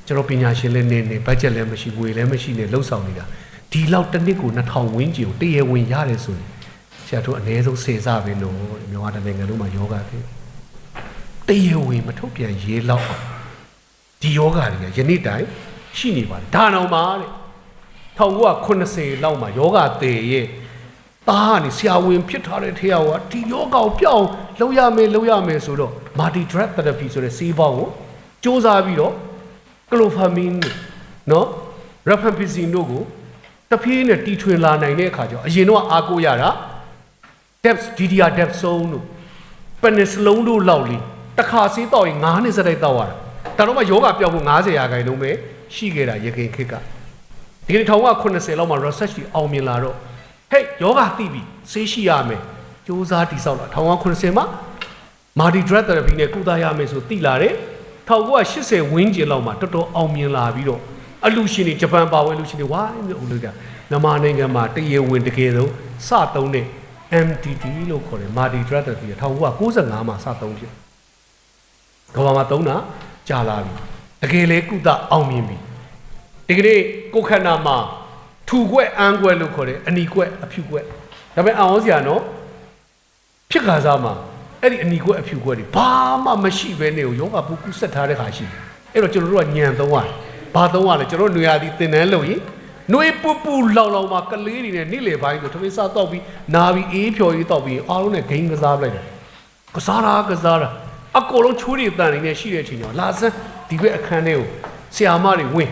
ကျွန်တော်ပညာရှင်လည်းနေဘတ်ဂျက်လည်းမရှိဝေလည်းမရှိနဲ့လှုပ်ဆောင်နေတာဒီလောက်တစ်နှစ်ကို2000ဝန်းကျင်ကိုတရေဝင်ရတယ်ဆိုရင်ဆရာတို့အနည်းဆုံး10ဆပဲလို့မြန်မာနိုင်ငံလုံးမှာယောဂဖြစ်တရေဝင်မထုတ်ပြန်ရေးလောက်ဒီယောဂတွေကယနေ့တိုင်ရှိနေပါတယ်ဒါတော့မှတဲ့ 1980လောက်မှာယောဂတဲ့ရဲ့တားကနေဆရာဝန်ဖြစ်ထားတဲ့ထေရကဒီယောဂကိုပြောင်းလုပ်ရမယ်ဆိုတော့ multi drug therapy ဆိုတဲ့ဆေးပေါင်းကိုစ조사ပြီးတော့ clofamine နော် rifampicin တို့ကိုတဖြည်းနဲ့တီထွင်လာနိုင်တဲ့အခါကျတော့အရင်တော့အားကိုးရတာ depth DDR depth ဆုံးတို့ penicillin တို့လောက်လေးတစ်ခါဆေးတောက်ရင်9နှစ်စတိုက်တောက်ရတာဒါတော့မှယောဂပြောင်းဖို့90%လုံးပဲရှိခဲ့တာရခင်ခေတ်ကဒီနေ့1980လောက်မှာ research တွေအောင်မြင်လာတော့ဟဲ့ယောဂသိပြီဆေးရှိရမယ်စူးစမ်းတိဆောက်လာ1980မှာ multi drug therapy နဲ့ကုသရမယ်ဆိုသိလာတယ်1980ဝန်းကျင်လောက်မှာတော်တော်အောင်မြင်လာပြီးတော့အလူရှင်တွေဂျပန်ပါဝင်လူရှင်တွေဝိုင်းလို့လုပ်ကြမြန်မာနိုင်ငံမှာတရေဝင်တကယ်ဆုံးစသုံးတဲ့ MDT လို့ခေါ်တယ် multi drug therapy 1995မှာစသုံးဖြစ်ကမ္ဘာမှာသုံးတာကြာလာပြီတကယ်လေကုသအောင်မြင်ပြီဒီကနေ့ကိုခန္ဓာမှာထူကွက်အန်းကွက်လို့ခေါ်တယ်အနီကွက်အဖြူကွက်ဒါပေမဲ့အောင်စရာနော်ဖြစ်ခါစားမှာအဲ့ဒီအနီကွက်အဖြူကွက်တွေဘာမှမရှိဘဲနဲ့ယောဂပူကူးဆက်ထားတဲ့ခါရှိတယ်အဲ့တော့ကျွန်တော်တို့ကညံသုံးရတယ်ဘာသုံးရလဲကျွန်တော်ຫນွေရသည်တင်တန်းလို့ရင်ຫນွေပူပူလောက်လောက်မှာကလေးတွေနဲ့နေ့လေပိုင်းဆိုထမင်းစားတော့ပြီးနာပြီးအေးဖြော်ရေးတော့ပြီးအားလုံးနဲ့ဂိမ်းကစားလိုက်တယ်ကစားတာအကုန်လုံးချိုးတွေတန်နေနဲ့ရှိတဲ့အချိန်ကျော်လာစမ်းဒီဘက်အခန်းထဲကိုဆီယာမတွေဝင်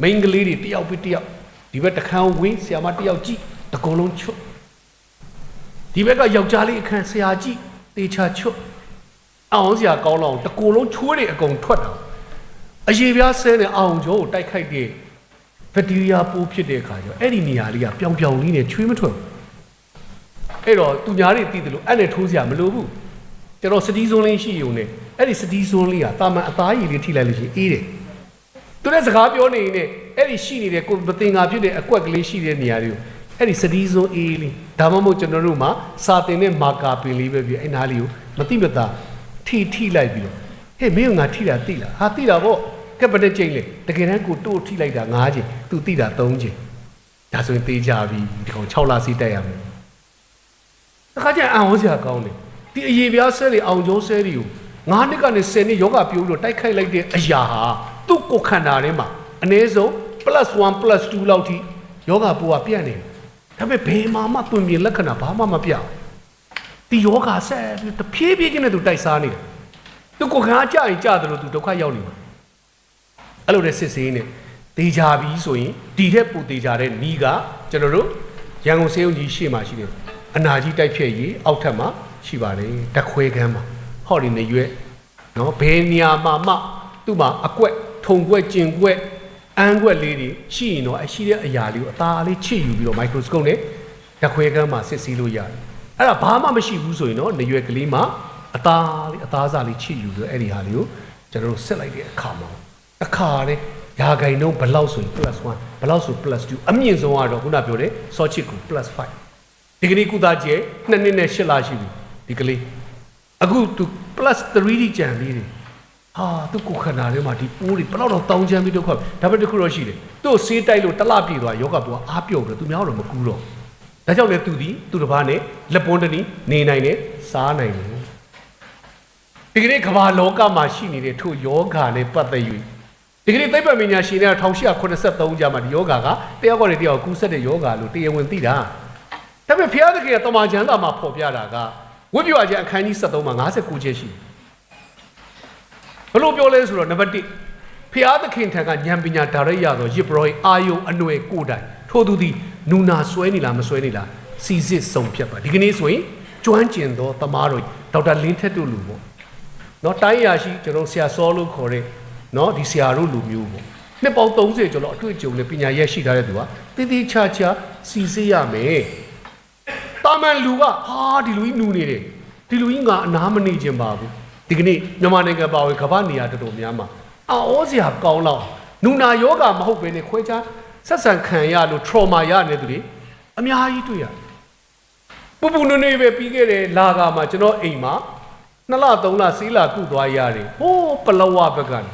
မိန်းကလေးတွေတယောက်ပြီးတယောက်ဒီဘက်တခန်းဝင်ဆီယာမတယောက်ကြည့်တကုံလုံးချွတ်ဒီဘက်ကယောက်ျားလေးအခန်းဆရာကြည့်တေချာချွတ်အောင်စရာကောင်းလောက်တကူလုံးချိုးတွေအကုန်ထွက်တာအရေပြားဆဲနဲ့အောင်ကျော်ကိုတိုက်ခိုက်တဲ့ဘက်တီးရီးယားပိုးဖြစ်တဲ့အခါကျတော့အဲ့ဒီနေရာလေးကပြောင်ပြောင်လေးနဲ့ချွေးမထွက်ဘူးအဲ့တော့သူများတွေသိတယ်လို့အဲ့နဲ့ထိုးစရာမလိုဘူးကျွန်တော်စတီးစွန်းလေးရှိုံနဲ့အဲ့ဒီစတီးစွန်းလေးကတာမန်အသားရည်လေးထိလိုက်လို့ရှိရင်အေးတယ်သူနဲ့စကားပြောနေရင်လည်းအဲ့ဒီရှိနေတဲ့ကိုမတင်ငါဖြစ်တဲ့အကွက်ကလေးရှိတဲ့နေရာတွေကိုအဲ့ဒီစတီးစွန်းအေးလေးဒါမှမဟုတ်ကျွန်တော်တို့မှာစာတင်တဲ့မာကာပင်လေးပဲပြီးအဲ့နားလေးကိုမတိမတာထိလိုက်ပြီးတော့ဟဲ့မင်းကငါထိတာသိလားဟာသိတာပေါ့ကပ်ပတဲ့ချိန်လေတကယ်တမ်းကိုတို့ထိလိုက်တာ9ချိန်သူသိတာ3ချိန်ဒါဆိုရင်သေးကြပြီဒီကောင်6လစီးတက်ရမယ်တခါကျအံ့ဩစရာကောင်းတယ်ဒီအရေပြားဆဲတွေအောင်ကျိုးဆဲတွေကို9နှစ်ကနေ10နှစ်ယောဂပြိုးလို့တိုက်ခိုက်လိုက်တဲ့အရာဟာသူ့ကိုယ်ခန္ဓာထဲမှာအနည်းဆုံး +1 +2 လောက်ထိယောဂပိုးကပြန့်နေတယ်ဒါပေမဲ့ဘယ်မှာမှတွင်ပြင်လက္ခဏာဘာမှမပြဘူးဒီယောဂဆက်တဖြည်းဖြည်းချင်းနဲ့သူတိုက်စားနေတယ်သူကိုယ်ခန္ဓာကြရင်ကြတယ်လို့သူဒုက္ခရောက်နေမှာအဲ့လိုနဲ့စစ်ဆေးနေတေချာပြီးဆိုရင်ဒီထက်ပိုတေချာတဲ့နီးကကျွန်တော်တို့ရန်ကုန်စေယုံကြီးရှေ့မှာရှိတယ်အနာကြီးတိုက်ဖြည့်ရေးအောက်ထပ်မှာရှိပါတယ်တခွဲခန်းမှာဟောဒီနေရွက်နော်ဘယ်နေရာမှာမှသူ့မှာအကွက်ထုံကွက်ကျင်ကွက်အန်းကွက်လေးတွေရှိရင်တော့အရှိတဲ့အရာလေးကိုအသားလေးချစ်ယူပြီးတော့ microscope နဲ့တခွဲခန်းမှာစစ်ဆေးလို့ရတယ်အဲ့ဒါဘာမှမရှိဘူးဆိုရင်တော့နေရွက်ကလေးမှာအသားစားလေးချစ်ယူပြီးတော့အဲ့ဒီဟာလေးကိုကျွန်တော်တို့ဆက်လိုက်တဲ့အခါမှာအခါနဲ့ရာဂိုင်နှုန်းဘယ်လောက်ဆိုရင် +1 ဘယ်လောက်ဆို +2 အမြင့်ဆုံးကတော့ခုနပြောတဲ့ စောချစ်ကို +5 ဒီကနေ့ကုသကျဲ2နှစ်နဲ့8လရှိပြီဒီကလေးအခုသူ +3 တိကြံလေးတွေဟာသူကိုခန္ဓာထဲမှာဒီပိုးတွေဘယ်တော့တောင်းချမ်းပြီးဒုက္ခဒါပေမဲ့တခုတော့ရှိတယ်သူ့ဆေးတိုက်လို့တလပြည့်သွားယောဂဘောအားပြုတ်တယ်သူများတော့မကူတော့ဒါကြောင့်လေသူတစ်ပါးနဲ့လက်ပွန်းတနည်းနေနိုင်တယ်စားနိုင်တယ်ဒီကနေ့ကမ္ဘာလောကမှာရှိနေတဲ့ထို့ယောဂနဲ့ပတ်သက်၍ဒီကနေ့သိပ္ပံပညာရှင်တွေက1883ကျမှဒီယောဂကတယောက်ကနေတယောက်ကူးဆက်တဲ့ယောဂလို့တရားဝင်သိတာဒါပေမဲ့ဘုရားသခင်ကတမန်ကျမ်းစာမှာဖော်ပြတာကဝိပ္ပယကျမ်းအခန်းကြီး73မှာ59ချက်ရှိဘယ်လိုပြောလဲဆိုတော့နံပါတ်1ဘုရားသခင်ထံကဉာဏ်ပညာဒါရိုက်ရသောယစ်ပရောဟိတ်အာယုံအနွယ်ကိုယ်တိုင်ထို့သူသည်နူနာဆွဲနေလားမဆွဲနေလားစီစစ်ဆုံးဖြတ်ပါဒီကနေ့ဆိုရင်ကျွမ်းကျင်သောသမားတော်ဒေါက်တာလင်းထက်တို့လူပေါ့နော်တိုင်းရရှိကျွန်တော်ဆရာစောလို့ခေါ်တဲ့နော်ဒီဆရာတို့လူမျိုးပေါ့နှစ်ပေါင်း30ကျော်လောက်အတွေ့အကြုံနဲ့ပညာရရှိထားတဲ့သူကတည်တည်ချာချာစီစစ်ရမယ်တာမန်လူကဟာဒီလူကြီးနူနေတယ်ဒီလူကြီးငါအနားမနေခြင်းပါဘူးဒီကနေ့မြန်မာနိုင်ငံပါဝင်ကမ္ဘာနေရာတော်တော်များမှာအောစရာကောင်းလောက်နူနာယောဂမဟုတ်ဘဲနဲ့ခွဲခြားဆက်ဆံခံရလို့ trauma ရနေတဲ့သူတွေအများကြီးတွေ့ရပူပူနွေ့နွေ့ပဲပြီးခဲ့တဲ့လာကမှာကျွန်တော်အိမ်မှာ2လ3လစီးလာကုသွားရတယ်ဟိုးပလောဝဘက်ကနေ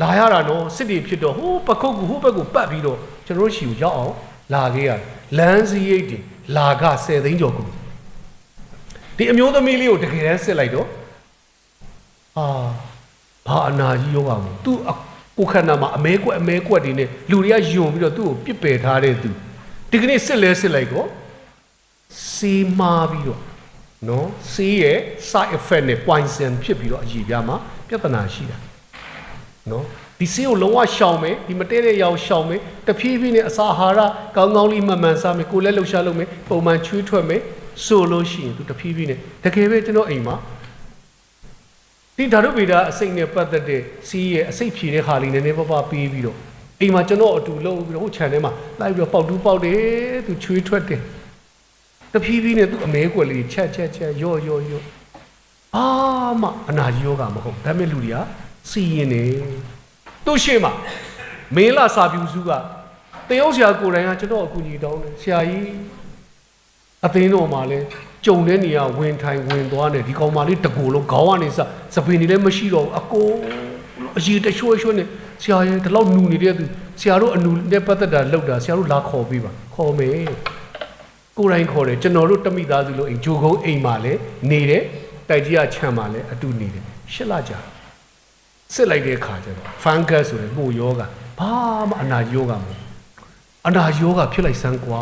လာရတာနော်စစ်တီဖြစ်တော့ဟိုးပခုတ်ကူဟိုးဘက်ကိုပတ်ပြီးတော့ကျွန်တော်ရှီကိုရောက်အောင်လာခဲ့ရတယ်လမ်းစည်းရိတ်တွေလာက10သိန်းကျော်ကူဒီအမျိုးသမီးလေးကိုတကယ်တမ်းစစ်လိုက်တော့ဘာအနာကြီးယောဂါမို့သူကို ကိုခန္ဓာမှာအမဲကွက်ဒီနဲ့လူတွေကယုံပြီးတော့သူ့ကိုပြစ်ပယ်ထားတဲ့သူဒီကနေ့စစ်လဲစစ်လိုက်တော့စေးမားပြီးတော့နော်စေးရဲ့ side effect နဲ့ poison ဖြစ်ပြီးတော့အကြီးပြားမှာပြဿနာရှိတာနော်ဒီစေးကိုလုံးဝရှောင်မယ်ဒီမတည့်တဲ့ရောက်ရှောင်မယ်တဖြည်းဖြည်းနဲ့အစာအာဟာရကောင်းကောင်းလေးမှန်မှန်စားမယ်ကိုယ်လည်းလှုပ်ရှားလုပ်မယ်ပုံမှန်ချွေးထွက်မယ်ဆိုလို့ရှိရင်သူတဖြည်းဖြည်းနဲ့တကယ်ပဲကျွန်တော်အိမ်မှာဒီဓာတုဗေဒအစိတ်နဲ့ပတ်သက်တဲ့စီးရဲ့အစိတ်ဖြေတဲ့ခါလေးနည်းနည်းပါးပါးပေးပြီးတော့အိမ်မှာကျွန်တော်အတူလုပ်ပြီးတော့ဟို channel မှာလိုက်ပြီးတော့ပေါက်တူးပေါက်တယ်သူချွေးထွက်တယ်တဖြည်းဖြည်းနဲ့သူအမဲကွက်လေးချက်ရော့အာမအနာကြီးယောဂမဟုတ်ဒါပေမဲ့လူတွေကစီးရင်နေသူ့ရှေ့မှာမင်းလာစာပြူစုကတရုတ်ဆရာကိုယ်တိုင်ကကျွန်တော်အကူအညီတောင်းတယ်ဆရာကြီးအသိန်းတော်မှာလဲကြုံတဲ့နေရာဝင်ထိုင်ဝင်သွားနေဒီကောင်မလေးတကူလုံးခေါင်းကနေစပင်းနေလည်းမရှိတော့ဘူးအကိုအကြီးတရွှဲနဲ့ဆရာရဲ့ဒီလောက်နူနေတဲ့သူဆရာတို့အနူနဲ့ပတ်သက်တာလောက်တာဆရာတို့လာခေါ်ပေးပါခေါ်မယ်ကိုယ်တိုင်ခေါ်တယ်ကျွန်တော်တို့တမိသားစုလို့အိမ်ဂျိုကုန်းအိမ်မှာလဲနေတယ်တိုက်ကြီးကခြံမှာလဲအတူနေတယ်8 လကြာစစ်လိုက်တဲ့အခါကျတော့ fungus ဆိုတဲ့မှုယောဂဘာမှအနာယောဂမဟုတ်အနာယောဂဖြစ်လိုက်စမ်းကွာ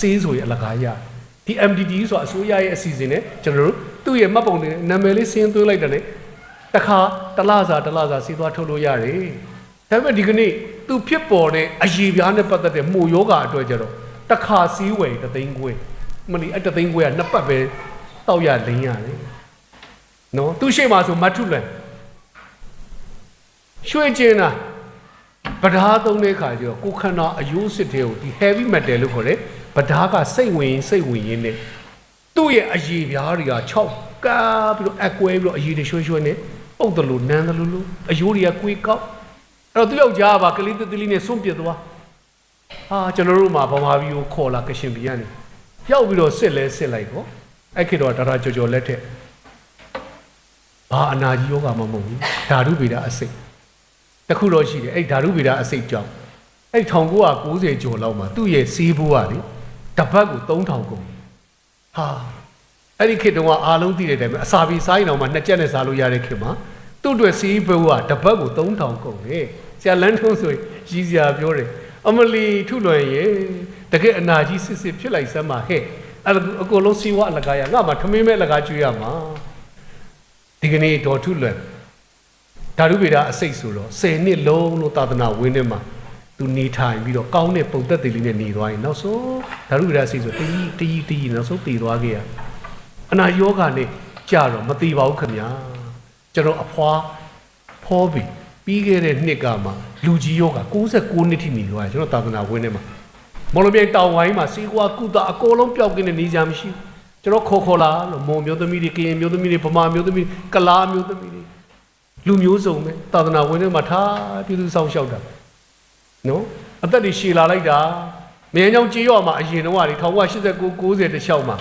စေးဆိုရင်အလကားရဒီ MDT ဆိုတာအစိုးရရဲ့အစီအစဉ်နဲ့ကျွန်တော်တို့သူ့ရဲ့မှတ်ပုံတင်နာမည်လေးစင်းသွင်းလိုက်တယ်လေတခါတလားစာစီးသွားထုတ်လို့ရတယ်ဒါပေမဲ့ဒီကနေ့သူဖြစ်ပေါ်တဲ့အရေးပြားနဲ့ပတ်သက်တဲ့မှုယောဂအတွက်ကျတော့တခါစီးဝယ်3သိန်းခွဲမလီအဲ့3သိန်းခွဲကနှစ်ပတ်ပဲတောက်ရလင်းရတယ်နော်သူရှိမှဆိုမထုလန်ရွှေကျင်းတာဗဒါသုံးတဲ့ခါကျတော့ကိုခန္ဓာအယိုးစစ်တဲ့ကိုဒီ heavy metal လို့ခေါ်တယ်ဗဒါကစိတ်ဝင်ရင်းနဲ့သူ့ရဲ့အရေးပြားတွေက6ကားပြီးတော့အကွဲပြီးတော့အရေးတွေရွှဲနဲ့ပုတ်တယ်လို့နန်းတယ်လို့အယိုးတွေကကွေးကောက်အဲ့တော့သူ့ယောက်ျားကကလေးတလေးနဲ့စွန့်ပစ်သွားဟာကျွန်တော်တို့မှာဗမာပြည်ကိုခေါ်လာကရှင်ပြည်ကနေရောက်ပြီးတော့စစ်လိုက်တော့အဲ့ခေတ်တော့ဒါကြော်လက်ထက်ဘာအနာကြီးယောဂမမဟုတ်ဘူးဓာတုဗေဒအစိတ်တခုတော့ရှိတယ်အဲ့ဓာတုဗေဒအစိတ်ကြောင့်အဲ့1990ကျော်လောက်မှာသူ့ရဲ့စီးဘိုးကလေတပတ်ကို3000ကုန်ဟာအဲ့ဒီခေတ်တုန်းကအားလုံးသိတဲ့အတိုင်းပဲအစာပြေစားရင်တော့မှ2ကြက်နဲ့စားလို့ရတဲ့ခေတ်မှာသူ့အတွက်စီးဘိုးကတပတ်ကို3000ကုန်လေဆရာလန်းထုံးဆိုရင်ရည်စရာပြောတယ်အမလီထုလွန်ရဲ့တကယ်အနာကြီးစစ်ဖြစ်လိုက်စမ်းပါဟဲ့အဲ့အကုန်လုံးစီးဝါအလကားရငါမှထမင်းမဲ့အလကားကျွေးရမှာဒီကနေ့ဒေါ်ထုလွန်ဓာတုဗေဒအစိတ်ဆိုတော့10နှစ်လုံးလို့သာသနာဝင်းထဲမှာသူနေထိုင်ပြီးတော့ကောင်းတဲ့ပုံသက်သေးလေးနဲ့နေသွားရင်နောက်ဆုံးဓာတုဗေဒအစိတ်ဆိုတည်နောက်ဆုံးတည်သွားခဲ့ရအနာယောဂနဲ့ကြာတော့မတည်ပါဘူးခင်ဗျာကျွန်တော်အဖွာဖောပြီးခဲ့တဲ့နှစ်ကမှလူကြီးယောဂ69နှစ်ထိနေသွားတယ်ကျွန်တော်သာသနာဝင်းထဲမှာမော်လမြိုင်တောင်ဝိုင်းမှာစီကွာကုသအကုန်လုံးပျောက်ကင်းနေနေကြမရှိကျွန်တော်ခေါ်လာလို့မုံမျိုးသမီးတွေကရင်မျိုးသမီးတွေဗမာမျိုးသမီးကလားမျိုးသမီးတွေလူမျိုးစုံပဲသာသနာဝင်းထဲမှာထားပြည်သူဆောင်လျှောက်တာနော်အသက်တွေရှည်လာလိုက်တာမြန်ချောင်းကြေးရွာမှာအရင်တော့1989 90တလျှောက်မှာ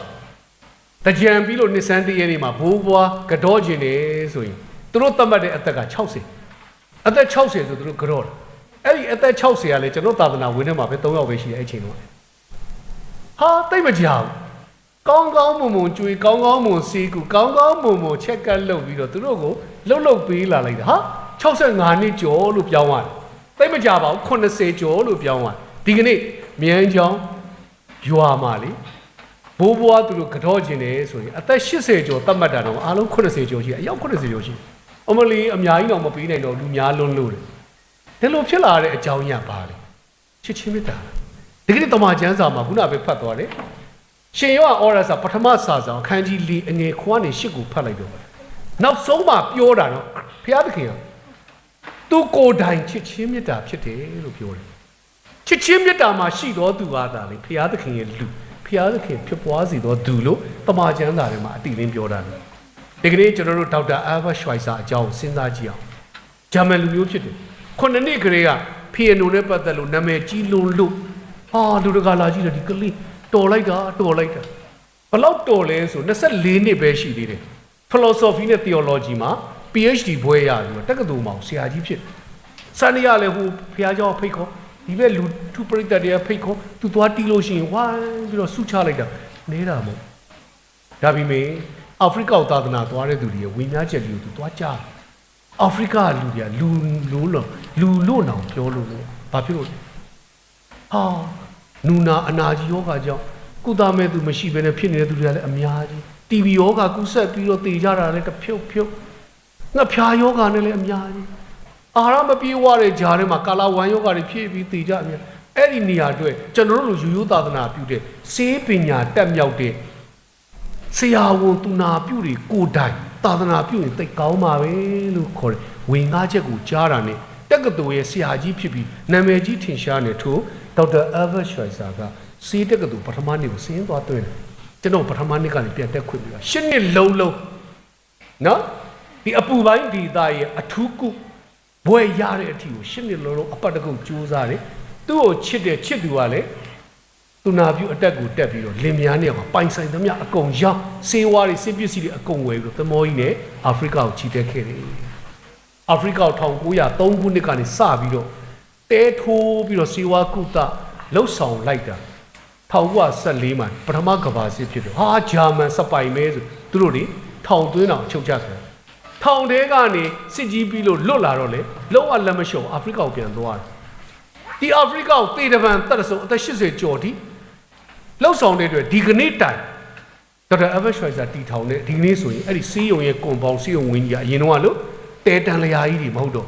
တကြံပြီးလို့နှစ်ဆန်းတည်းရဲနေမှာဘိုးဘွားကတော့ကျင်နေဆိုရင်သူတို့သတ်မှတ်တဲ့အသက်က60အသက်60ဆိုသူတို့ကတော့အဲ့ဒီအသက်60ကလည်းကျွန်တော်သာသနာဝင်းထဲမှာပဲ3ယောက်ပဲရှိတယ်အဲ့ချိန်တော့ဟာတိတ်မကြောက်ကောင်းမွန်ကျွေးကောင်းမွန်စီးကူကောင်းမွန်ချက်ကတ်လုပ်ပြီးတော့သူတို့ကိုလှုပ်ပေးလာလိုက်တာဟာ65နှစ်ကျော်လို့ပြောင်းသွားတယ်တိတ်မကြပါဘူး80ကျော်လို့ပြောင်းသွားဒီကနေ့မြန်ချောင်းရွာမှာလေဘိုးဘွားသူတို့ကတော့ကျင်တယ်ဆိုရင်အသက်80ကျော်သတ်မှတ်တာတော့အားလုံး80ကျော်ရှိအယောက်80ကျော်ရှိအမလီအများကြီးတော့မပေးနိုင်တော့လူများလွန်းလို့တယ်ဒီလိုဖြစ်လာတဲ့အကြောင်းရပါလေချစ်ချင်းမေတ္တာဒီကနေ့တမန်ကျမ်းစာမှာခုနပဲဖတ်သွားတယ်ရှင်ယောဟန်ဩရစာပထမစာဆောင်အခန်းကြီး4အငယ်9နဲ့10ကိုဖတ်လိုက်တော့နောက်ဆုံးမှပြောတာတော့ဘုရားသခင်ကသူကိုယ်တိုင်ချစ်ချင်းမေတ္တာဖြစ်တယ်လို့ပြောတယ်ချစ်ချင်းမေတ္တာမှာရှိတော်သူဟာဒါလေဘုရားသခင်ရဲ့လူဘုရားသခင်ဖြစ်ပွားစေတော်သူလို့တမန်ကျမ်းစာထဲမှာအတိအလင်းပြောတာလေဒီကနေ့ကျွန်တော်တို့ဒေါက်တာအာဘတ်ရွှိုင်ဆာအကြောင်းစဉ်းစားကြည့်အောင်ဂျာမန်လူမျိုးဖြစ်တယ်ခုနှစ်နှစ်ကလေးကဖီယနိုနဲ့ပတ်သက်လို့နာမည်ကြီးလွန်းလို့ဟာလူတကာလာကြည့်တယ်ဒီကလေးတော်လိုက်တာဘလောက်တော်လဲဆို24နှစ်ပဲရှိသေးတယ် philosophy နဲ့ theology မှာ PhD ဘွဲရပြီးတော့တက္ကသိုလ်မှာဆရာကြီးဖြစ်စနေရလဲဟိုဖះเจ้าဖိတ်ခေါ်ဒီဘက်လူသူပရိသတ်တွေကဖိတ်ခေါ်သူသွားတီးလို့ရှိရင်ဝိုင်းပြီးတော့ဆုချလိုက်တာနေတာမဟုတ်ဒါပေမဲ့အာဖရိကသာသနာသွားတဲ့သူတွေဝိညာဉ်ချက်ကြီးကိုသူသွားကြား အာဖရိကလူတွေကလူလို့နောင်ပြောလို့လေဘာဖြစ်လို့လဲဟာနူနာအနာကြီးယောဂကြောင့်ကုသမဲ့သူမရှိဘဲနဲ့ဖြစ်နေတဲ့သူတွေကလည်းအများကြီးတီဘီယောဂကူးဆက်ပြီးတော့တည်ကြတာလည်းတစ်ဖြုတ်ငှက်ဖျားယောဂနဲ့လည်းအများကြီးအာရမပြေဝတဲ့ဂျာထဲမှာကာလာဝမ်ယောဂတွေဖြစ်ပြီးတည်ကြအများအဲ့ဒီနေရာအတွက်ကျွန်တော်တို့လူရိုးသာသနာပြုတဲ့စေးပညာတက်မြောက်တဲ့ဆရာဝန်သူနာပြုတွေကိုတိုင်သာသနာပြုရင်သိကောင်းပါပဲလို့ခေါ်တယ်ဝင်ကားချက်ကိုကြားတာနဲ့တက္ကသိုလ်ရဲ့ဆရာကြီးဖြစ်ပြီးနာမည်ကြီးထင်ရှားနေထို့ဒေါက်တာအဗတ်ရွှိုင်ဆာကစေးတက္ကသိုလ်ပထမနှစ်ကိုစင်းသွားသွင်းတယ်ကျွန်တော်ပထမနှစ်ကနေပြန်တက်ခွင့်ပြီးတော့၈နှစ်လုံးနော်ဒီအပူပိုင်းဒီသားရဲ့အထူးကုဘွဲရတဲ့အထီကို၈နှစ်လုံးအပတ်တကုတ်ကြိုးစားတယ်သူ့ကိုချစ်သူကလည်းသူနာပြုအတက်ကိုတက်ပြီးတော့လင်မယားနဲ့ပိုင်ဆိုင်သမျှအကုန်ရောက်စေဝါးတွေစစ်ပစ္စည်းတွေအကုန်ဝယ်ပြီးတော့သမောကြီးနဲ့အာဖရိကကိုချီတက်ခဲ့တယ်အာဖရိကကို1903ခုနှစ်ကနေစပြီးတော့တဲထိုးပြီးတော့စေဝါးကုသလှုပ်ဆောင်လိုက်တာ1914မှာပထမကမ္ဘာစစ်ဖြစ်တယ်ဟာဂျာမန်စပိုင်မဲဆိုသူတို့တွေထောင်သွင်းအောင်ချုပ်ချခဲ့ထောင်ထဲကနေစစ်ကြီးပြီးလို့လွတ်လာတော့လေလုံးဝလက်မလျှော့အာဖရိကကိုပြန်သွားတယ်ဒီအာဖရိကကိုတေတပံတက်ဆုံအသက်80ကျော်ထိလှုပ်ဆောင်တဲ့အတွက်ဒီကနေ့တိုင်ဒေါက်တာအဗတ်ရွှိုင်ဆာတီထောင်တဲ့ဒီကနေ့ဆိုရင်အဲ့ဒီစီးရုံရဲ့ကွန်ပေါင်းစီးရုံဝင်းကြီးကအရင်တော့လို့တဲတန်လျာကြီးတွေမဟုတ်တော့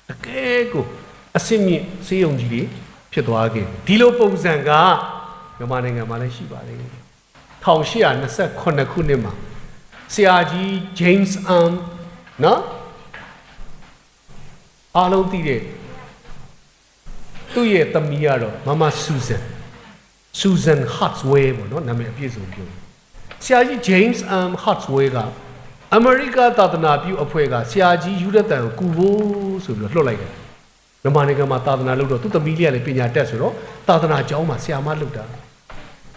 တကယ်ကိုအစင်မြင့်စီးရုံကြီးတွေဖြစ်သွားခဲ့ဒီလိုပုံစံကမြန်မာနိုင်ငံမှာလည်းရှိပါလေ1828ခုနှစ်မှာဆရာကြီး Jamesနော်အားလုံးသိတဲ့သူ့ရဲ့သမီးကတော့မမSusan Hartsway ပေါ့နော်နာမည်အပြည့်စုံပြောဆရာကြီး James Hartsway ကအမေရိကသာသနာပြုအဖွဲ့ကဆရာကြီးယူရတန်ကိုကူဖို့ဆိုပြီးတော့လွှတ်လိုက်တယ်မြန်မာနိုင်ငံမှာသာသနာလုပ်တော့သူ့သမီးလေးကလည်းပညာတတ်ဆိုတော့သာသနာကျောင်းမှာဆရာမလုပ်တာ